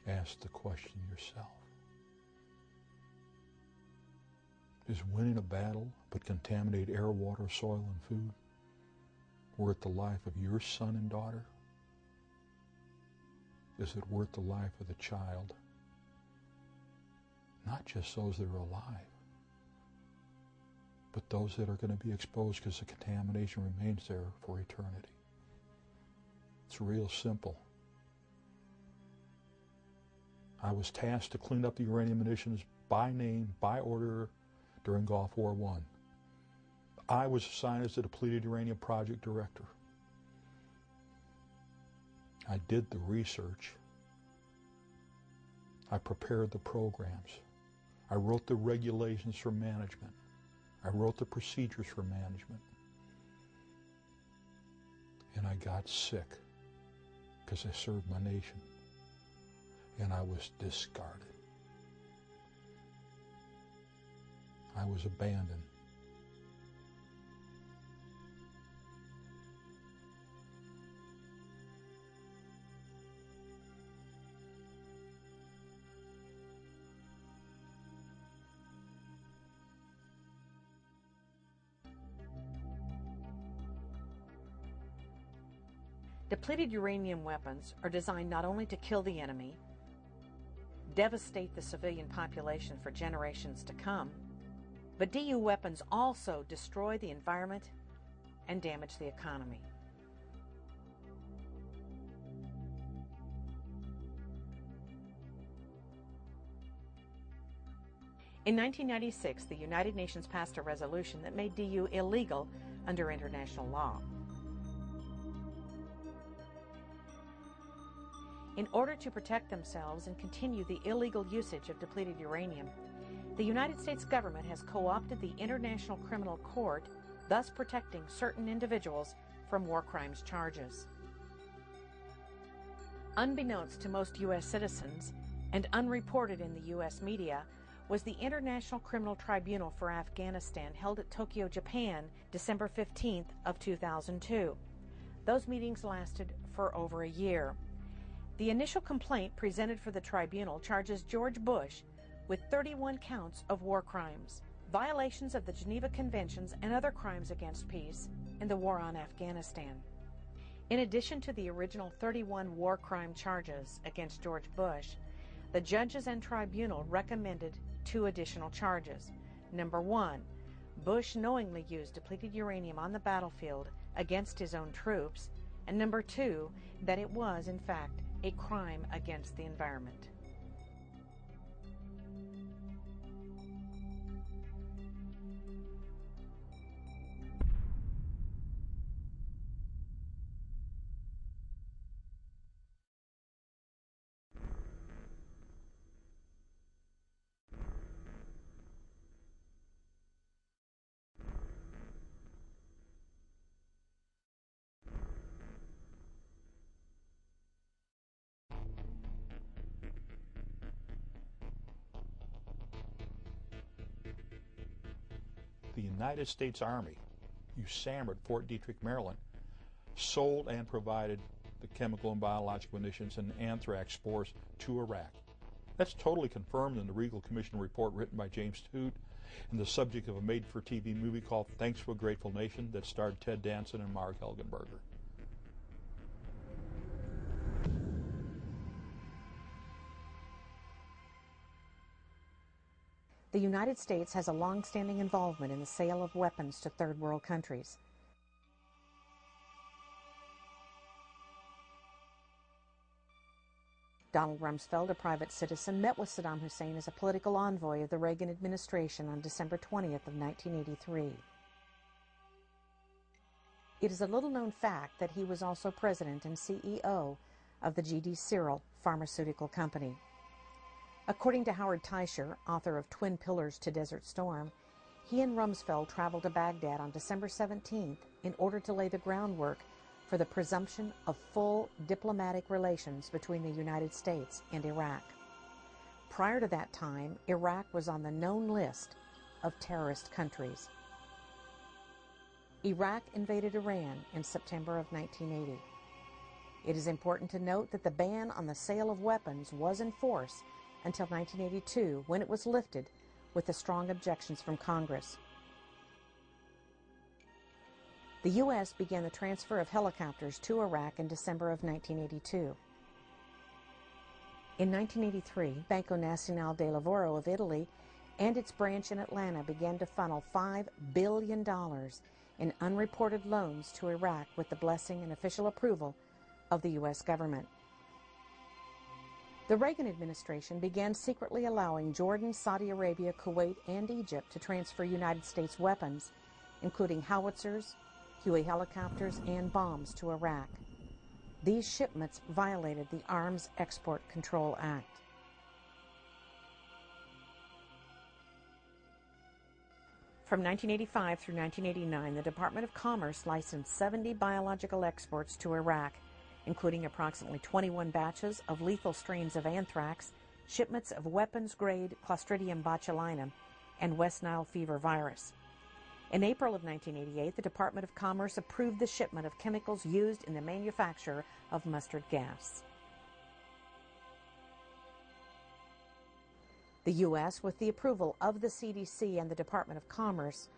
Ask the question yourself. Is winning a battle but contaminate air, water, soil, and food worth the life of your son and daughter? Is it worth the life of the child? Not just those that are alive, but those that are going to be exposed because the contamination remains there for eternity. It's real simple. I was tasked to clean up the uranium munitions by name, by order, during Gulf War I. I was assigned as the depleted uranium project director. I did the research. I prepared the programs. I wrote the regulations for management. I wrote the procedures for management. And I got sick because I served my nation. And I was discarded. I was abandoned. Depleted uranium weapons are designed not only to kill the enemy, devastate the civilian population for generations to come, but DU weapons also destroy the environment and damage the economy. In 1996, the United Nations passed a resolution that made DU illegal under international law. In order to protect themselves and continue the illegal usage of depleted uranium, the United States government has co-opted the International Criminal Court, thus protecting certain individuals from war crimes charges. Unbeknownst to most U.S. citizens and unreported in the U.S. media was the International Criminal Tribunal for Afghanistan held at Tokyo, Japan, December 15th of 2002. Those meetings lasted for over a year. The initial complaint presented for the tribunal charges George Bush with 31 counts of war crimes, violations of the Geneva Conventions and other crimes against peace in the war on Afghanistan. In addition to the original 31 war crime charges against George Bush, the judges and tribunal recommended 2 additional charges. Number 1, Bush knowingly used depleted uranium on the battlefield against his own troops, and number 2, that it was, in fact, a crime against the environment. The United States Army, USAMR at Fort Detrick, Maryland, sold and provided the chemical and biological munitions and anthrax spores to Iraq. That's totally confirmed in the Regal Commission report written by James Toot and the subject of a made-for-TV movie called Thanks to a Grateful Nation that starred Ted Danson and Mark Helgenberger. The United States has a long-standing involvement in the sale of weapons to third world countries. Donald Rumsfeld, a private citizen, met with Saddam Hussein as a political envoy of the Reagan administration on December 20th of 1983. It is a little-known fact that he was also president and CEO of the G.D. Cyril Pharmaceutical Company. According to Howard Teicher, author of Twin Pillars to Desert Storm, he and Rumsfeld traveled to Baghdad on December 17th in order to lay the groundwork for the presumption of full diplomatic relations between the United States and Iraq. Prior to that time, Iraq was on the known list of terrorist countries. Iraq invaded Iran in September of 1980. It is important to note that the ban on the sale of weapons was in force until 1982, when it was lifted with the strong objections from Congress. The U.S. began the transfer of helicopters to Iraq in December of 1982. In 1983, Banco Nazionale del Lavoro of Italy and its branch in Atlanta began to funnel $5 billion in unreported loans to Iraq with the blessing and official approval of the U.S. government. The Reagan administration began secretly allowing Jordan, Saudi Arabia, Kuwait, and Egypt to transfer United States weapons, including howitzers, Huey helicopters, and bombs to Iraq. These shipments violated the Arms Export Control Act. From 1985 through 1989, the Department of Commerce licensed 70 biological exports to Iraq, including approximately 21 batches of lethal strains of anthrax, shipments of weapons-grade Clostridium botulinum, and West Nile fever virus. In April of 1988, the Department of Commerce approved the shipment of chemicals used in the manufacture of mustard gas. The U.S., with the approval of the CDC and the Department of Commerce,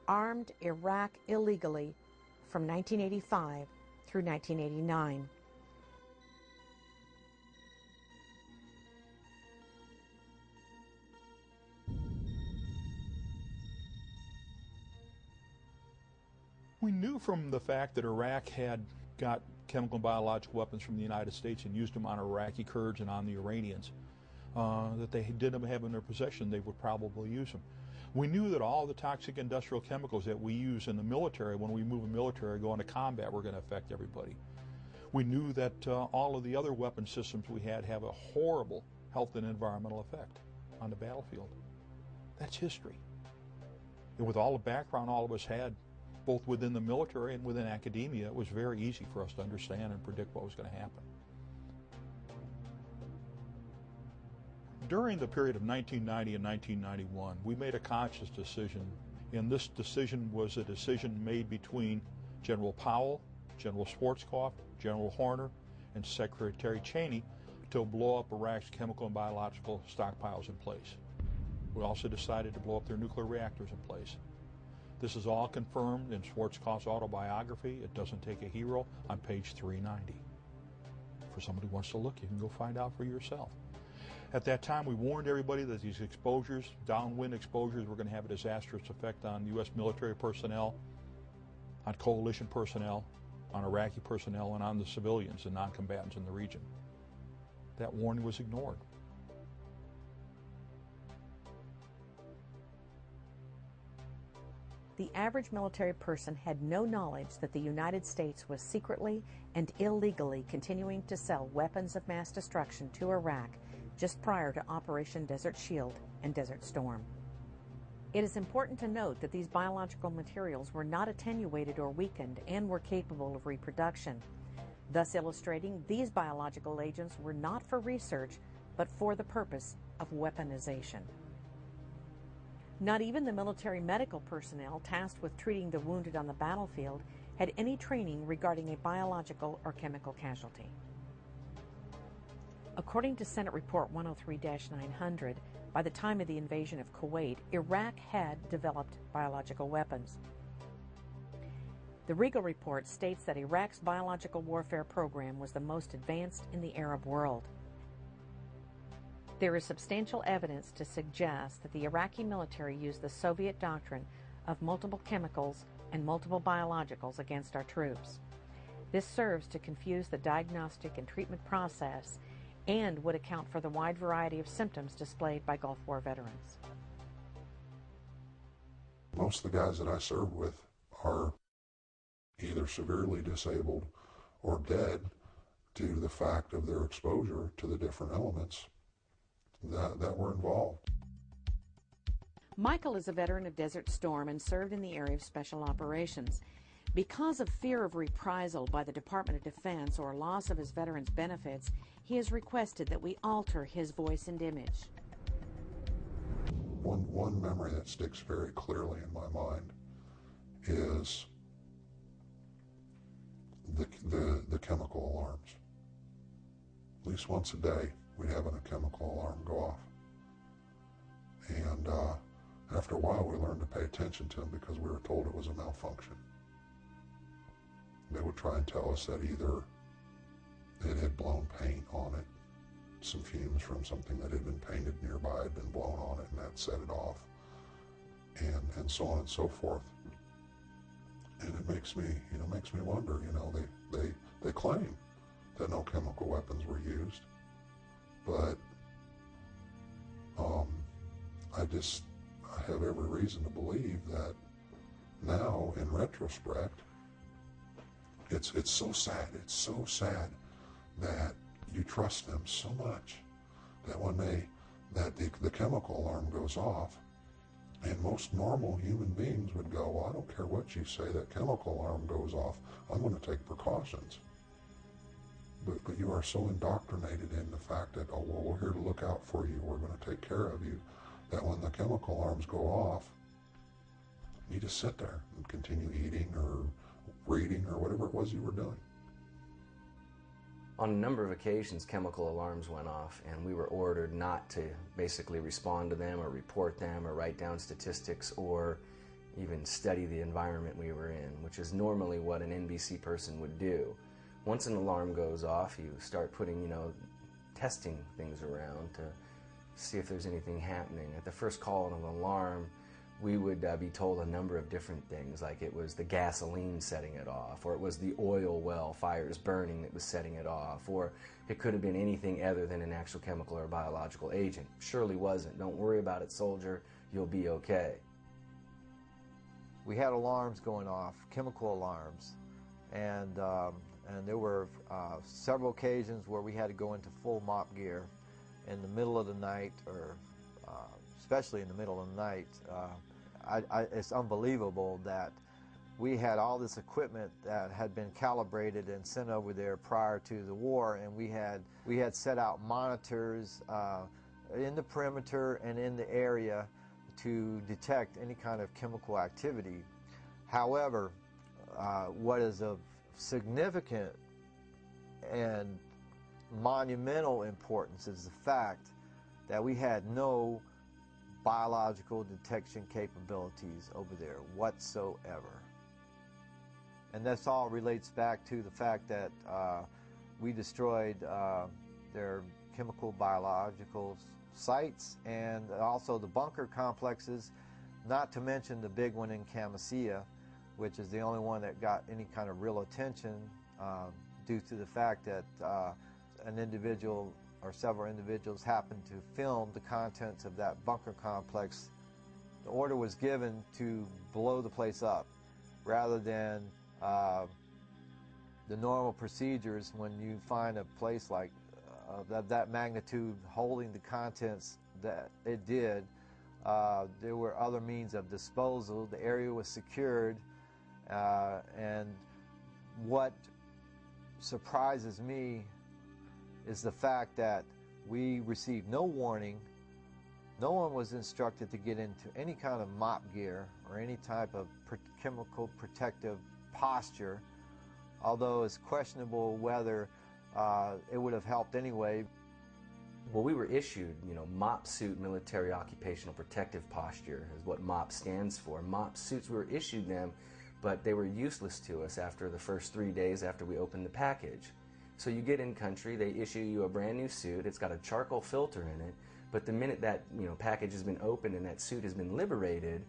armed Iraq illegally from 1985 through 1989. We knew from the fact that Iraq had got chemical and biological weapons from the United States and used them on Iraqi Kurds and on the Iranians, that they didn't have in their possession, they would probably use them. We knew that all the toxic industrial chemicals that we use in the military, when we move a military, go into combat, were going to affect everybody. We knew that all of the other weapon systems we had have a horrible health and environmental effect on the battlefield. That's history. And with all the background all of us had, both within the military and within academia, it was very easy for us to understand and predict what was going to happen. During the period of 1990 and 1991, we made a conscious decision, and this decision was a decision made between General Powell, General Schwarzkopf, General Horner, and Secretary Cheney to blow up Iraq's chemical and biological stockpiles in place. We also decided to blow up their nuclear reactors in place. This is all confirmed in Schwarzkopf's autobiography, It Doesn't Take a Hero, on page 390. For somebody who wants to look, you can go find out for yourself. At that time, we warned everybody that these exposures, downwind exposures, were going to have a disastrous effect on U.S. military personnel, on coalition personnel, on Iraqi personnel, and on the civilians and non-combatants in the region. That warning was ignored. The average military person had no knowledge that the United States was secretly and illegally continuing to sell weapons of mass destruction to Iraq just prior to Operation Desert Shield and Desert Storm. It is important to note that these biological materials were not attenuated or weakened and were capable of reproduction, thus illustrating these biological agents were not for research, but for the purpose of weaponization. Not even the military medical personnel tasked with treating the wounded on the battlefield had any training regarding a biological or chemical casualty. According to Senate Report 103-900, by the time of the invasion of Kuwait, Iraq had developed biological weapons. The Regal Report states that Iraq's biological warfare program was the most advanced in the Arab world. There is substantial evidence to suggest that the Iraqi military used the Soviet doctrine of multiple chemicals and multiple biologicals against our troops. This serves to confuse the diagnostic and treatment process and would account for the wide variety of symptoms displayed by Gulf War veterans. Most of the guys that I served with are either severely disabled or dead due to the fact of their exposure to the different elements that were involved. Michael is a veteran of Desert Storm and served in the area of special operations. Because of fear of reprisal by the Department of Defense or loss of his veterans' benefits, he has requested that we alter his voice and image. One memory that sticks very clearly in my mind is the chemical alarms. At least once a day, we'd have a chemical alarm go off. And after a while, we learned to pay attention to them because we were told it was a malfunction. They would try and tell us that either it had blown paint on it, some fumes from something that had been painted nearby had been blown on it, and that set it off, and so on and so forth. And it makes me wonder. They claim that no chemical weapons were used, but I have every reason to believe that now, in retrospect, it's so sad. It's so sad that you trust them so much that when the chemical alarm goes off, and most normal human beings would go, well, I don't care what you say, that chemical alarm goes off, I'm going to take precautions. But you are so indoctrinated in the fact that, oh, well, we're here to look out for you, we're going to take care of you, that when the chemical alarms go off, you just sit there and continue eating or reading or whatever it was you were doing. On a number of occasions, chemical alarms went off, and we were ordered not to basically respond to them or report them or write down statistics or even study the environment we were in, which is normally what an NBC person would do. Once an alarm goes off, you start putting, testing things around to see if there's anything happening. At the first call of an alarm, we would be told a number of different things, like it was the gasoline setting it off, or it was the oil well fires burning that was setting it off, or it could have been anything other than an actual chemical or biological agent. Surely wasn't. Don't worry about it, soldier. You'll be okay. We had alarms going off, chemical alarms, and there were several occasions where we had to go into full mop gear in the middle of the night, or especially in the middle of the night. It's unbelievable that we had all this equipment that had been calibrated and sent over there prior to the war, and we had set out monitors in the perimeter and in the area to detect any kind of chemical activity. However, what is of significant and monumental importance is the fact that we had no biological detection capabilities over there whatsoever. And this all relates back to the fact that we destroyed their chemical biological sites and also the bunker complexes, not to mention the big one in Camisea, which is the only one that got any kind of real attention due to the fact that an individual or several individuals happened to film the contents of that bunker complex. The order was given to blow the place up rather than the normal procedures when you find a place like that magnitude holding the contents that it did. There were other means of disposal. The area was secured, and what surprises me is the fact that we received no warning. No one was instructed to get into any kind of mop gear or any type of chemical protective posture, although it's questionable whether it would have helped anyway. Well, we were issued, MOP suit, military occupational protective posture is what MOP stands for. MOP suits, we were issued them, but they were useless to us after the first 3 days after we opened the package. So you get in country, they issue you a brand new suit, it's got a charcoal filter in it, but the minute that package has been opened and that suit has been liberated,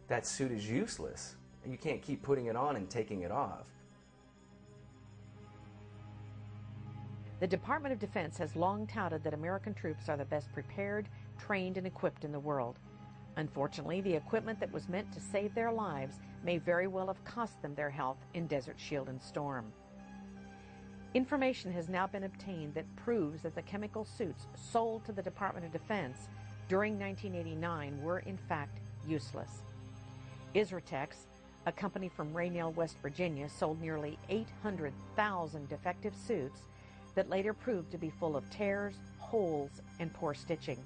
that suit is useless. You can't keep putting it on and taking it off. The Department of Defense has long touted that American troops are the best prepared, trained, and equipped in the world. Unfortunately, the equipment that was meant to save their lives may very well have cost them their health in Desert Shield and Storm. Information has now been obtained that proves that the chemical suits sold to the Department of Defense during 1989 were in fact useless. Isratex, A company from Raynell, West Virginia, sold nearly 800,000 defective suits that later proved to be full of tears, holes, and poor stitching.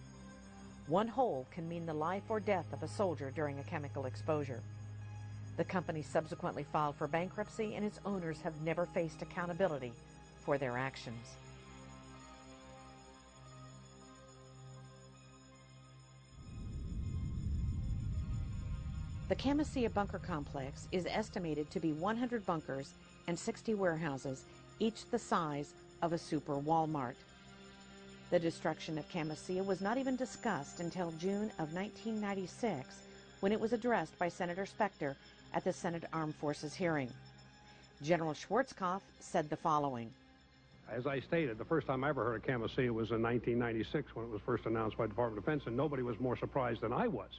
One hole can mean the life or death of a soldier during a chemical exposure. The company subsequently filed for bankruptcy, and its owners have never faced accountability for their actions. The Camisea bunker complex is estimated to be 100 bunkers and 60 warehouses, each the size of a super Walmart. The destruction of Camisea was not even discussed until June of 1996, when it was addressed by Senator Specter at the Senate Armed Forces hearing. General Schwarzkopf said the following. As I stated, the first time I ever heard of Camisea was in 1996 when it was first announced by the Department of Defense, and nobody was more surprised than I was.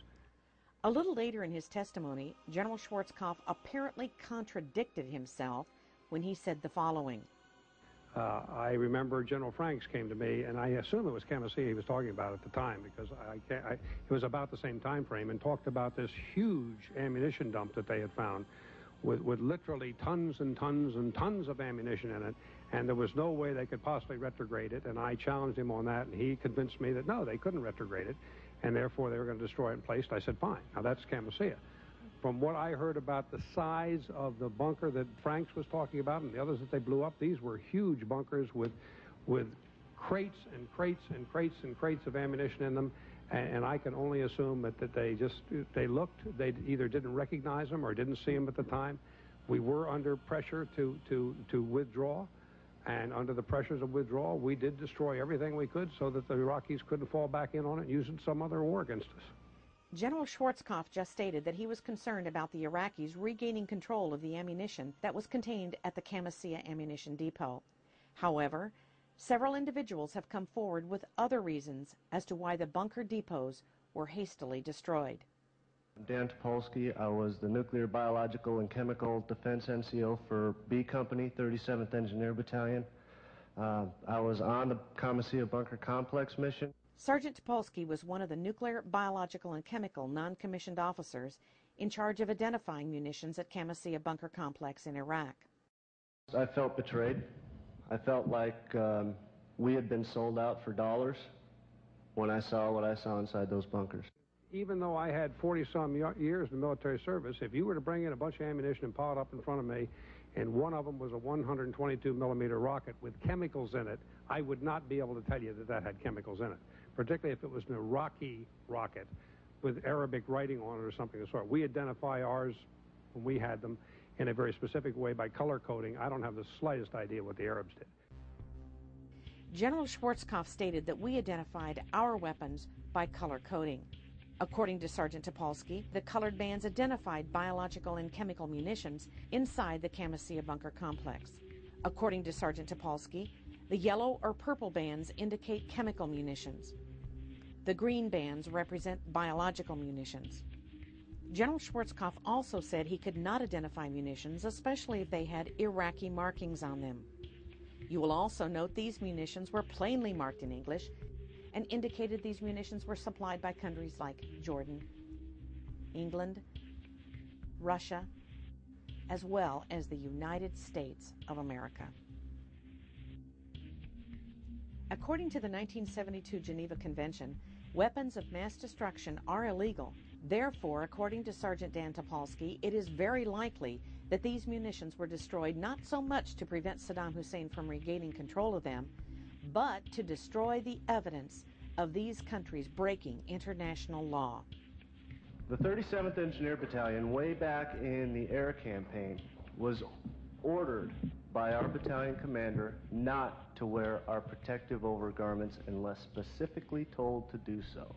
A little later in his testimony, General Schwarzkopf apparently contradicted himself when he said the following. I remember General Franks came to me, and I assume it was Camisea he was talking about at the time, because it was about the same time frame, and talked about this huge ammunition dump that they had found with literally tons and tons and tons of ammunition in it, and there was no way they could possibly retrograde it, and I challenged him on that, and he convinced me that no, they couldn't retrograde it, and therefore they were going to destroy it in place. And I said, fine. Now that's Camisea. From what I heard about the size of the bunker that Franks was talking about and the others that they blew up, these were huge bunkers with crates and crates and crates and crates of ammunition in them, and I can only assume that they either didn't recognize them or didn't see them at the time. We were under pressure to withdraw, and under the pressures of withdrawal, we did destroy everything we could so that the Iraqis couldn't fall back in on it and use it in some other war against us. General Schwarzkopf just stated that he was concerned about the Iraqis regaining control of the ammunition that was contained at the Camisea ammunition depot. However, several individuals have come forward with other reasons as to why the bunker depots were hastily destroyed. Dan Topolsky. I was the Nuclear, Biological, and Chemical Defense NCO for B Company, 37th Engineer Battalion. I was on the Camisea Bunker Complex mission. Sergeant Topolsky was one of the Nuclear, Biological, and Chemical non-commissioned officers in charge of identifying munitions at Camisea Bunker Complex in Iraq. I felt betrayed. I felt like we had been sold out for dollars when I saw what I saw inside those bunkers. Even though I had 40-some years in military service, if you were to bring in a bunch of ammunition and pile it up in front of me, and one of them was a 122-millimeter rocket with chemicals in it, I would not be able to tell you that that had chemicals in it, particularly if it was an Iraqi rocket with Arabic writing on it or something of the sort. We identify ours when we had them in a very specific way by color coding. I don't have the slightest idea what the Arabs did. General Schwarzkopf stated that we identified our weapons by color coding. According to Sergeant Topolsky, the colored bands identified biological and chemical munitions inside the Camisea bunker complex. According to Sergeant Topolsky, the yellow or purple bands indicate chemical munitions. The green bands represent biological munitions. General Schwarzkopf also said he could not identify munitions, especially if they had Iraqi markings on them. You will also note these munitions were plainly marked in English and indicated these munitions were supplied by countries like Jordan, England, Russia, as well as the United States of America. According to the 1972 Geneva Convention, weapons of mass destruction are illegal. Therefore, according to Sergeant Dan Topolsky, it is very likely that these munitions were destroyed not so much to prevent Saddam Hussein from regaining control of them, but to destroy the evidence of these countries breaking international law. The 37th Engineer Battalion, way back in the air campaign, was ordered by our battalion commander not to wear our protective overgarments unless specifically told to do so.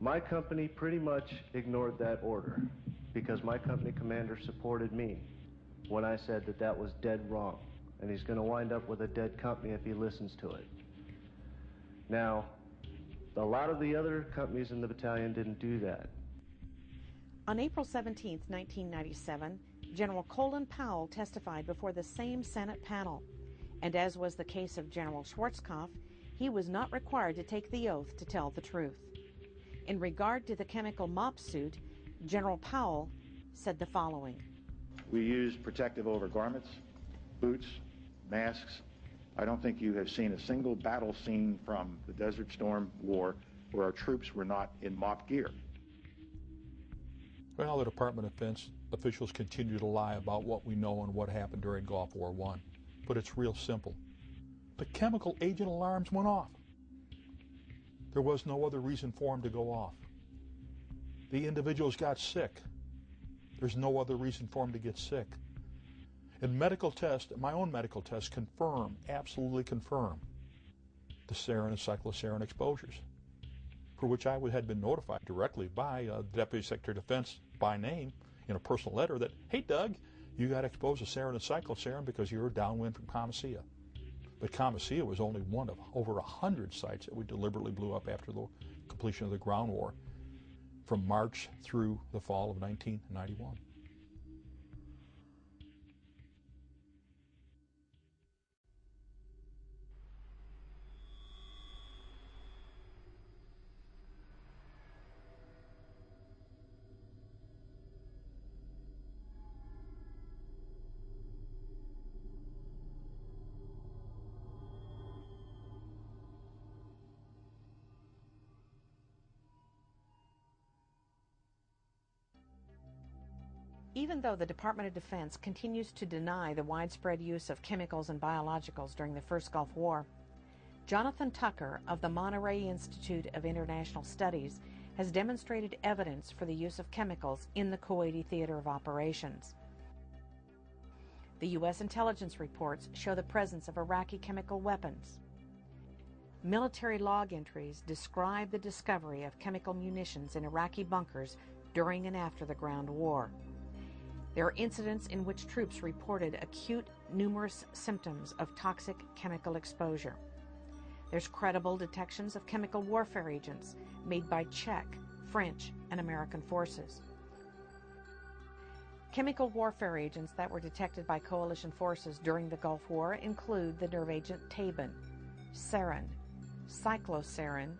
My company pretty much ignored that order because my company commander supported me when I said that that was dead wrong, and he's going to wind up with a dead company if he listens to it. Now, a lot of the other companies in the battalion didn't do that. On April 17, 1997, General Colin Powell testified before the same Senate panel, and as was the case of General Schwarzkopf, he was not required to take the oath to tell the truth. In regard to the chemical mop suit, General Powell said the following. We use protective overgarments, boots, masks. I don't think you have seen a single battle scene from the Desert Storm War where our troops were not in MOP gear. Well, the Department of Defense officials continue to lie about what we know and what happened during Gulf War I. But it's real simple. The chemical agent alarms went off. There was no other reason for them to go off. The individuals got sick. There's no other reason for them to get sick. And medical tests, my own medical tests, confirm, absolutely confirm, the sarin and cyclosarin exposures, for which I had been notified directly by the Deputy Secretary of Defense by name in a personal letter that, hey, Doug, you got exposed to sarin and cyclosarin because you were downwind from Comasea. But Comasea was only one of over 100 sites that we deliberately blew up after the completion of the ground war from March through the fall of 1991. Even though the Department of Defense continues to deny the widespread use of chemicals and biologicals during the first Gulf War, Jonathan Tucker of the Monterey Institute of International Studies has demonstrated evidence for the use of chemicals in the Kuwaiti theater of operations. The U.S. intelligence reports show the presence of Iraqi chemical weapons. Military log entries describe the discovery of chemical munitions in Iraqi bunkers during and after the ground war. There are incidents in which troops reported acute, numerous symptoms of toxic chemical exposure. There's credible detections of chemical warfare agents made by Czech, French, and American forces. Chemical warfare agents that were detected by coalition forces during the Gulf War include the nerve agent Tabin, sarin, cyclosarin,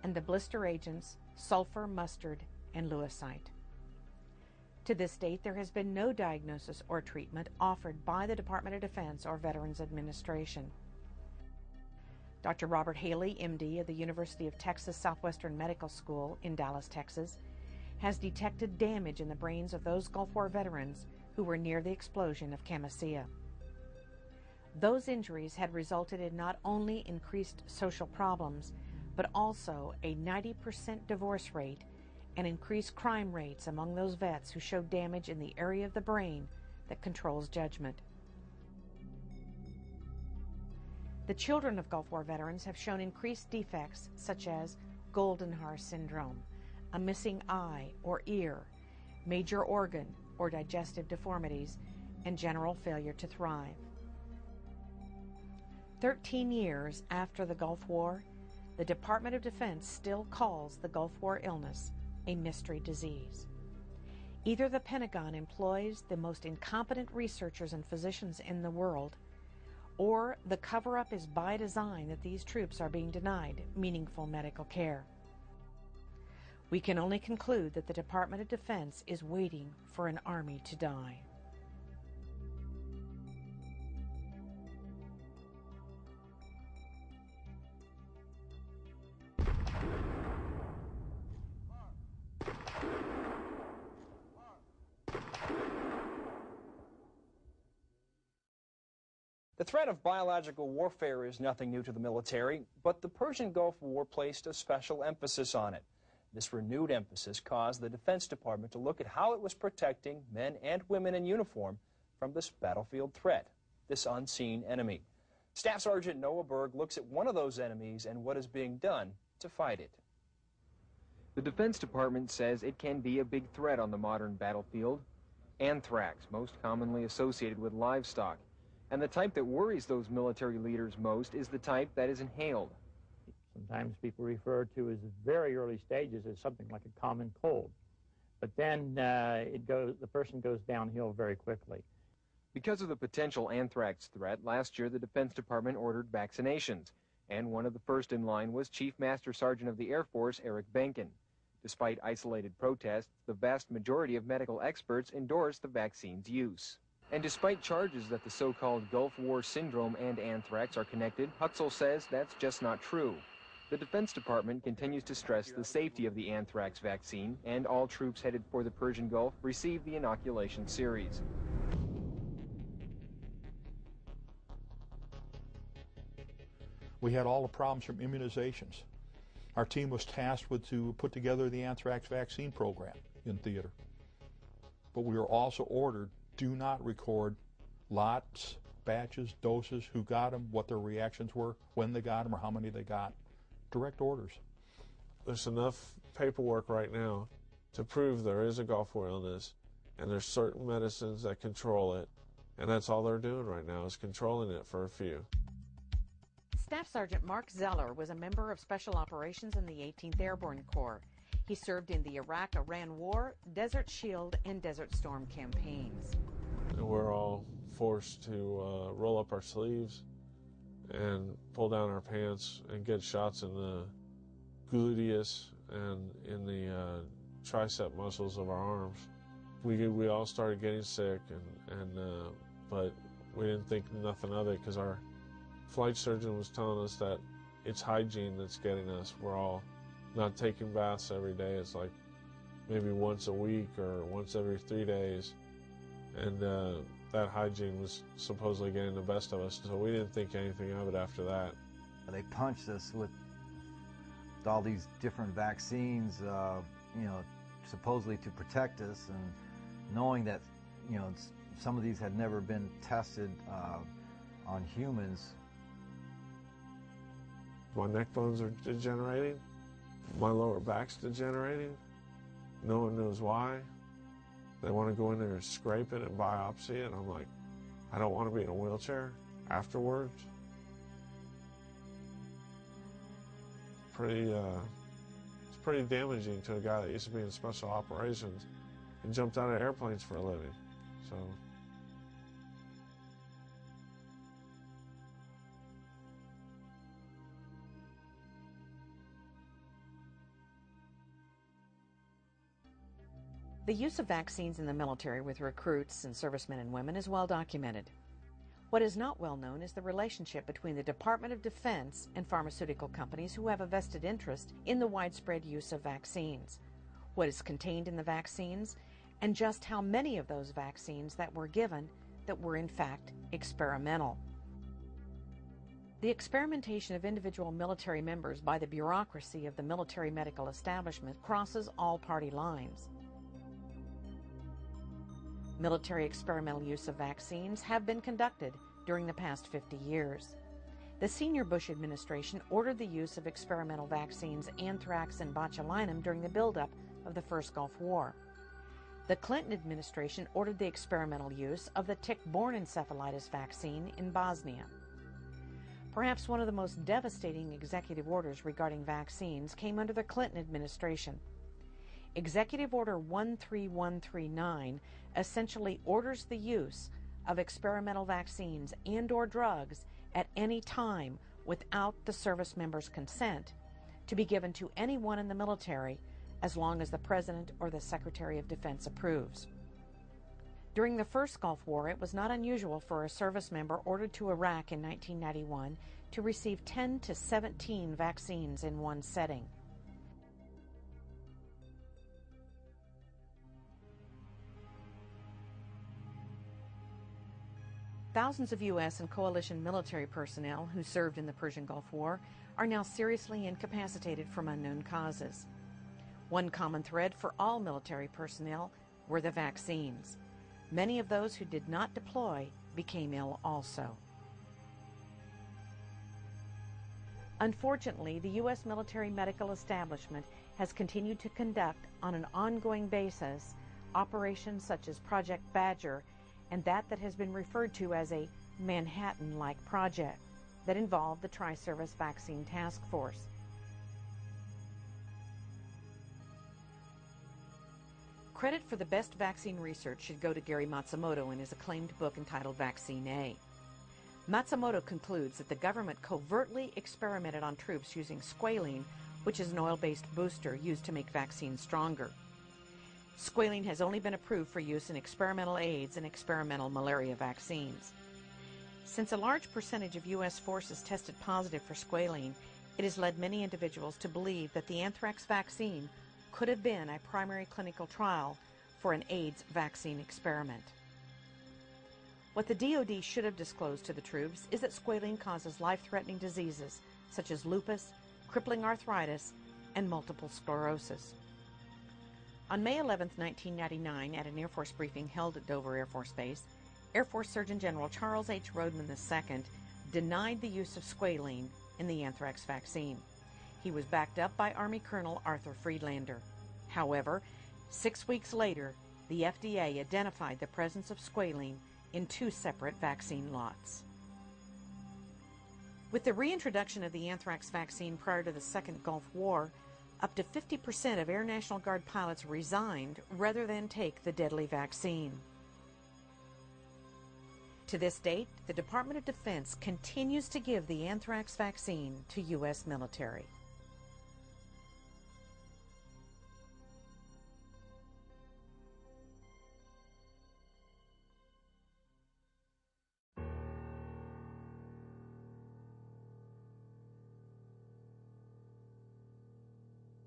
and the blister agents sulfur, mustard, and lewisite. To this date, there has been no diagnosis or treatment offered by the Department of Defense or Veterans Administration. Dr. Robert Haley, MD of the University of Texas Southwestern Medical School in Dallas, Texas, has detected damage in the brains of those Gulf War veterans who were near the explosion of Comasea. Those injuries had resulted in not only increased social problems, but also a 90% divorce rate and increased crime rates among those vets who showed damage in the area of the brain that controls judgment. The children of Gulf War veterans have shown increased defects such as Goldenhar syndrome, a missing eye or ear, major organ or digestive deformities, and general failure to thrive. 13 years after the Gulf War, the Department of Defense still calls the Gulf War illness a mystery disease. Either the Pentagon employs the most incompetent researchers and physicians in the world, or the cover-up is by design that these troops are being denied meaningful medical care. We can only conclude that the Department of Defense is waiting for an army to die. The threat of biological warfare is nothing new to the military, but the Persian Gulf War placed a special emphasis on it. This renewed emphasis caused the Defense Department to look at how it was protecting men and women in uniform from this battlefield threat, this unseen enemy. Staff Sergeant Noah Berg looks at one of those enemies and what is being done to fight it. The Defense Department says it can be a big threat on the modern battlefield. Anthrax, most commonly associated with livestock. And the type that worries those military leaders most is the type that is inhaled. Sometimes people refer to as very early stages as something like a common cold. But then the person goes downhill very quickly. Because of the potential anthrax threat, last year the Defense Department ordered vaccinations. And one of the first in line was Chief Master Sergeant of the Air Force, Eric Benkin. Despite isolated protests, the vast majority of medical experts endorse the vaccine's use. And despite charges that the so-called Gulf War syndrome and anthrax are connected, Hutzel says that's just not true. The Defense Department continues to stress the safety of the anthrax vaccine, and all troops headed for the Persian Gulf receive the inoculation series. We had all the problems from immunizations. Our team was tasked with to put together the anthrax vaccine program in theater. But we were also ordered, do not record lots, batches, doses, who got them, what their reactions were, when they got them, or how many they got. Direct orders. There's enough paperwork right now to prove there is a Gulf War illness, and there's certain medicines that control it, and that's all they're doing right now is controlling it for a few. Staff Sergeant Mark Zeller was a member of Special Operations in the 18th Airborne Corps. He served in the Iraq-Iran War, Desert Shield, and Desert Storm campaigns. And we're all forced to roll up our sleeves and pull down our pants and get shots in the gluteus and in the tricep muscles of our arms. We all started getting sick, but we didn't think nothing of it because our flight surgeon was telling us that it's hygiene that's getting us. We're all not taking baths every day. It's like maybe once a week or once every 3 days. And that hygiene was supposedly getting the best of us, so we didn't think anything of it after that. They punched us with all these different vaccines, supposedly to protect us, and knowing that, some of these had never been tested on humans. My neck bones are degenerating. My lower back's degenerating. No one knows why. They want to go in there and scrape it and biopsy it. And I'm like, I don't want to be in a wheelchair afterwards. It's pretty damaging to a guy that used to be in special operations and jumped out of airplanes for a living. So. The use of vaccines in the military with recruits and servicemen and women is well documented. What is not well known is the relationship between the Department of Defense and pharmaceutical companies who have a vested interest in the widespread use of vaccines, what is contained in the vaccines, and just how many of those vaccines that were given that were in fact experimental. The experimentation of individual military members by the bureaucracy of the military medical establishment crosses all party lines. Military experimental use of vaccines have been conducted during the past 50 years. The senior Bush administration ordered the use of experimental vaccines anthrax and botulinum during the buildup of the first Gulf War. The Clinton administration ordered the experimental use of the tick-borne encephalitis vaccine in Bosnia. Perhaps one of the most devastating executive orders regarding vaccines came under the Clinton administration. Executive Order 13139 essentially orders the use of experimental vaccines and/or drugs at any time without the service member's consent to be given to anyone in the military as long as the President or the Secretary of Defense approves. During the first Gulf War, it was not unusual for a service member ordered to Iraq in 1991 to receive 10 to 17 vaccines in one setting. Thousands of U.S. and coalition military personnel who served in the Persian Gulf War are now seriously incapacitated from unknown causes. One common thread for all military personnel were the vaccines. Many of those who did not deploy became ill also. Unfortunately, the U.S. military medical establishment has continued to conduct on an ongoing basis operations such as Project Badger and that has been referred to as a Manhattan-like project that involved the Tri-Service Vaccine Task Force. Credit for the best vaccine research should go to Gary Matsumoto in his acclaimed book entitled Vaccine A. Matsumoto concludes that the government covertly experimented on troops using squalene which is an oil-based booster used to make vaccines stronger. Squalene has only been approved for use in experimental AIDS and experimental malaria vaccines. Since a large percentage of U.S. forces tested positive for squalene, it has led many individuals to believe that the anthrax vaccine could have been a primary clinical trial for an AIDS vaccine experiment. What the DoD should have disclosed to the troops is that squalene causes life-threatening diseases such as lupus, crippling arthritis, and multiple sclerosis. On May 11, 1999, at an Air Force briefing held at Dover Air Force Base, Air Force Surgeon General Charles H. Rodman II denied the use of squalene in the anthrax vaccine. He was backed up by Army Colonel Arthur Friedlander. However, 6 weeks later, the FDA identified the presence of squalene in 2 separate vaccine lots. With the reintroduction of the anthrax vaccine prior to the Second Gulf War, up to 50% of Air National Guard pilots resigned rather than take the deadly vaccine. To this date, the Department of Defense continues to give the anthrax vaccine to U.S. military.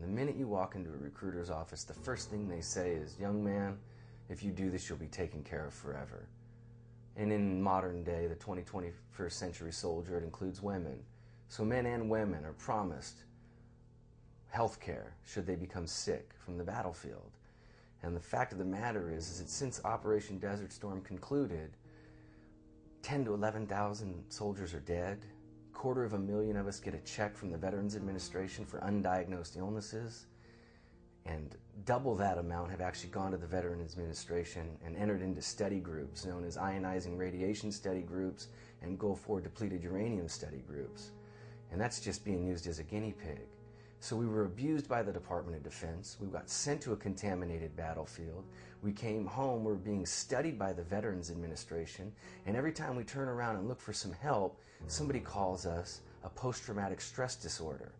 The minute you walk into a recruiter's office, the first thing they say is, "Young man, if you do this, you'll be taken care of forever." And in modern day, the 21st century soldier, it includes women. So men and women are promised health care should they become sick from the battlefield. And the fact of the matter is that since Operation Desert Storm concluded, 10 to 11,000 soldiers are dead. 250,000 of us get a check from the Veterans Administration for undiagnosed illnesses, and double that amount have actually gone to the Veterans Administration and entered into study groups known as ionizing radiation study groups and Gulf War depleted uranium study groups. And that's just being used as a guinea pig. So we were abused by the Department of Defense. We got sent to a contaminated battlefield. We came home, we were being studied by the Veterans Administration, and every time we turn around and look for some help, somebody calls us a post-traumatic stress disorder.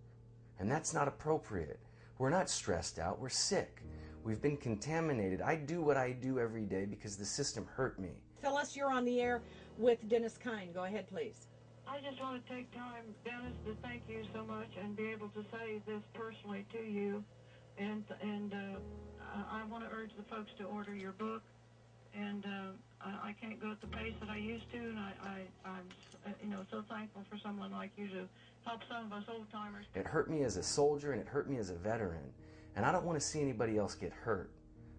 And that's not appropriate. We're not stressed out, we're sick. We've been contaminated. I do what I do every day because the system hurt me. Phyllis, you're on the air with Dennis Kine. Go ahead, please. I just want to take time, Dennis, to thank you so much and be able to say this personally to you. And I want to urge the folks to order your book. And I can't go at the pace that I used to, and I'm so thankful for someone like you to help some of us old-timers. It hurt me as a soldier, and it hurt me as a veteran. And I don't want to see anybody else get hurt.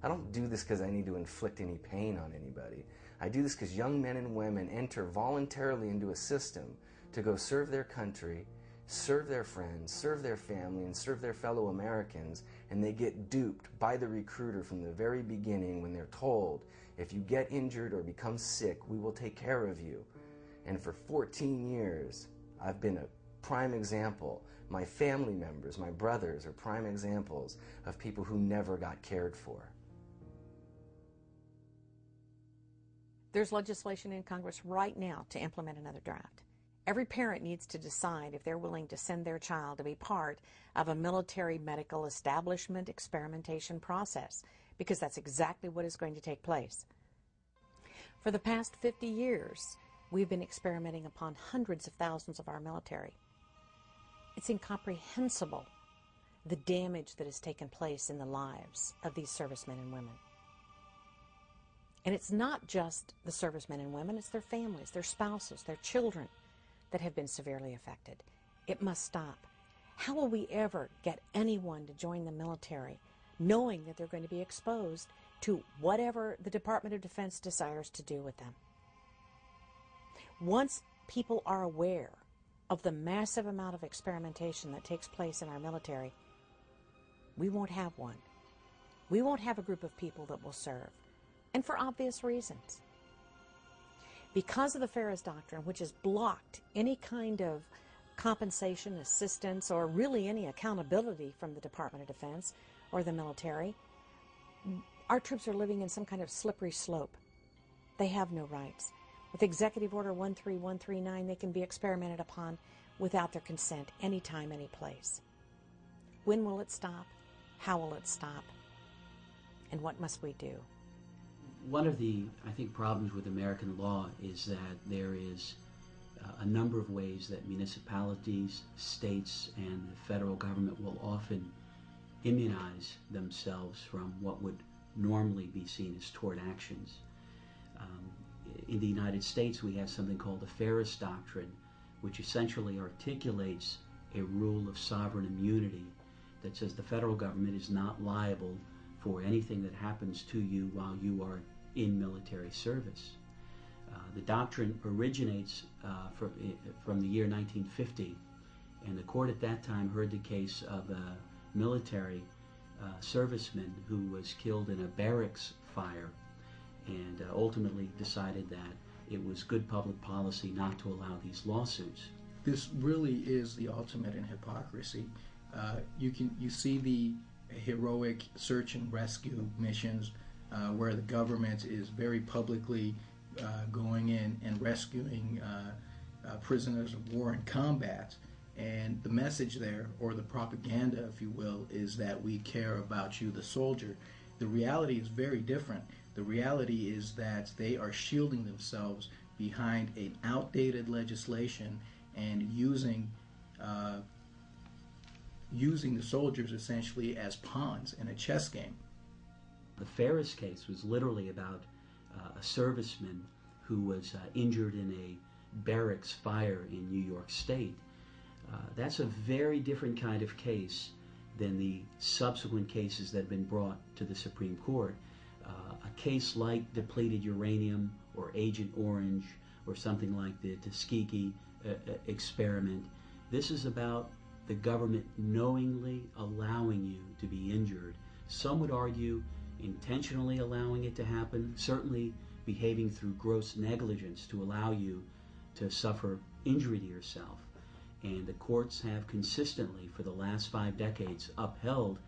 I don't do this because I need to inflict any pain on anybody. I do this because young men and women enter voluntarily into a system to go serve their country, serve their friends, serve their family, and serve their fellow Americans, and they get duped by the recruiter from the very beginning when they're told, if you get injured or become sick, we will take care of you. And for 14 years, I've been a prime example. My family members, my brothers, are prime examples of people who never got cared for. There's legislation in Congress right now to implement another draft. Every parent needs to decide if they're willing to send their child to be part of a military medical establishment experimentation process, because that's exactly what is going to take place. For the past 50 years, we've been experimenting upon hundreds of thousands of our military. It's incomprehensible the damage that has taken place in the lives of these servicemen and women. And it's not just the servicemen and women, it's their families, their spouses, their children that have been severely affected. It must stop. How will we ever get anyone to join the military knowing that they're going to be exposed to whatever the Department of Defense desires to do with them? Once people are aware of the massive amount of experimentation that takes place in our military, we won't have one. We won't have a group of people that will serve. And for obvious reasons. Because of the Ferris Doctrine, which has blocked any kind of compensation, assistance, or really any accountability from the Department of Defense or the military, our troops are living in some kind of slippery slope. They have no rights. With Executive Order 13139, they can be experimented upon without their consent, anytime, any place. When will it stop? How will it stop? And what must we do? One of the, I think, problems with American law is that there is a number of ways that municipalities, states, and the federal government will often immunize themselves from what would normally be seen as tort actions. In the United States, we have something called the Ferris Doctrine, which essentially articulates a rule of sovereign immunity that says the federal government is not liable for anything that happens to you while you are in military service. The doctrine originates from the year 1950, and the court at that time heard the case of a military serviceman who was killed in a barracks fire, and ultimately decided that it was good public policy not to allow these lawsuits. This really is the ultimate in hypocrisy. You see the heroic search and rescue missions where the government is very publicly going in and rescuing prisoners of war in combat, and the message there, or the propaganda, if you will, is that we care about you, the soldier. The reality is very different. The reality is that they are shielding themselves behind an outdated legislation and using the soldiers essentially as pawns in a chess game. The Ferris case was literally about a serviceman who was injured in a barracks fire in New York State. That's a very different kind of case than the subsequent cases that have been brought to the Supreme Court. A case like depleted uranium or Agent Orange or something like the Tuskegee experiment, this is about the government knowingly allowing you to be injured. Some would argue intentionally allowing it to happen, certainly behaving through gross negligence to allow you to suffer injury to yourself. And the courts have consistently, for the last 5 decades, upheld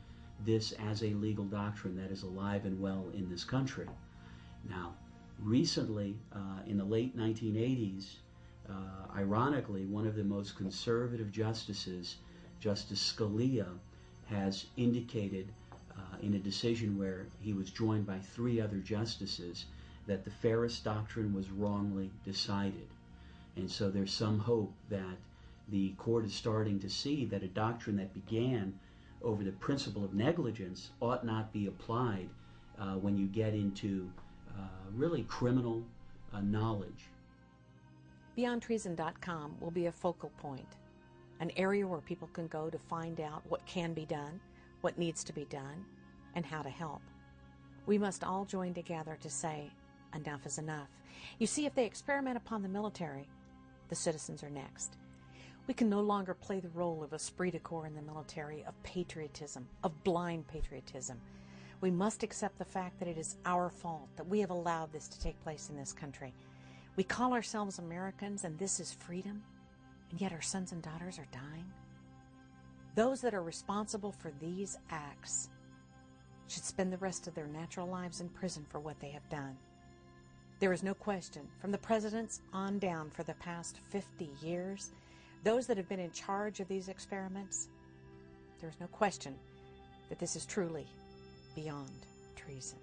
this as a legal doctrine that is alive and well in this country. Now, recently, in the late 1980s, ironically, one of the most conservative justices, Justice Scalia, has indicated in a decision where he was joined by 3 other justices that the Ferris Doctrine was wrongly decided. And so there's some hope that the court is starting to see that a doctrine that began over the principle of negligence ought not be applied when you get into really criminal knowledge. BeyondTreason.com will be a focal point, an area where people can go to find out what can be done, what needs to be done, and how to help. We must all join together to say, enough is enough. You see, if they experiment upon the military, the citizens are next. We can no longer play the role of esprit de corps in the military, of patriotism, of blind patriotism. We must accept the fact that it is our fault, that we have allowed this to take place in this country. We call ourselves Americans, and this is freedom, and yet our sons and daughters are dying. Those that are responsible for these acts should spend the rest of their natural lives in prison for what they have done. There is no question, from the presidents on down for the past 50 years, those that have been in charge of these experiments, there is no question that this is truly beyond treason.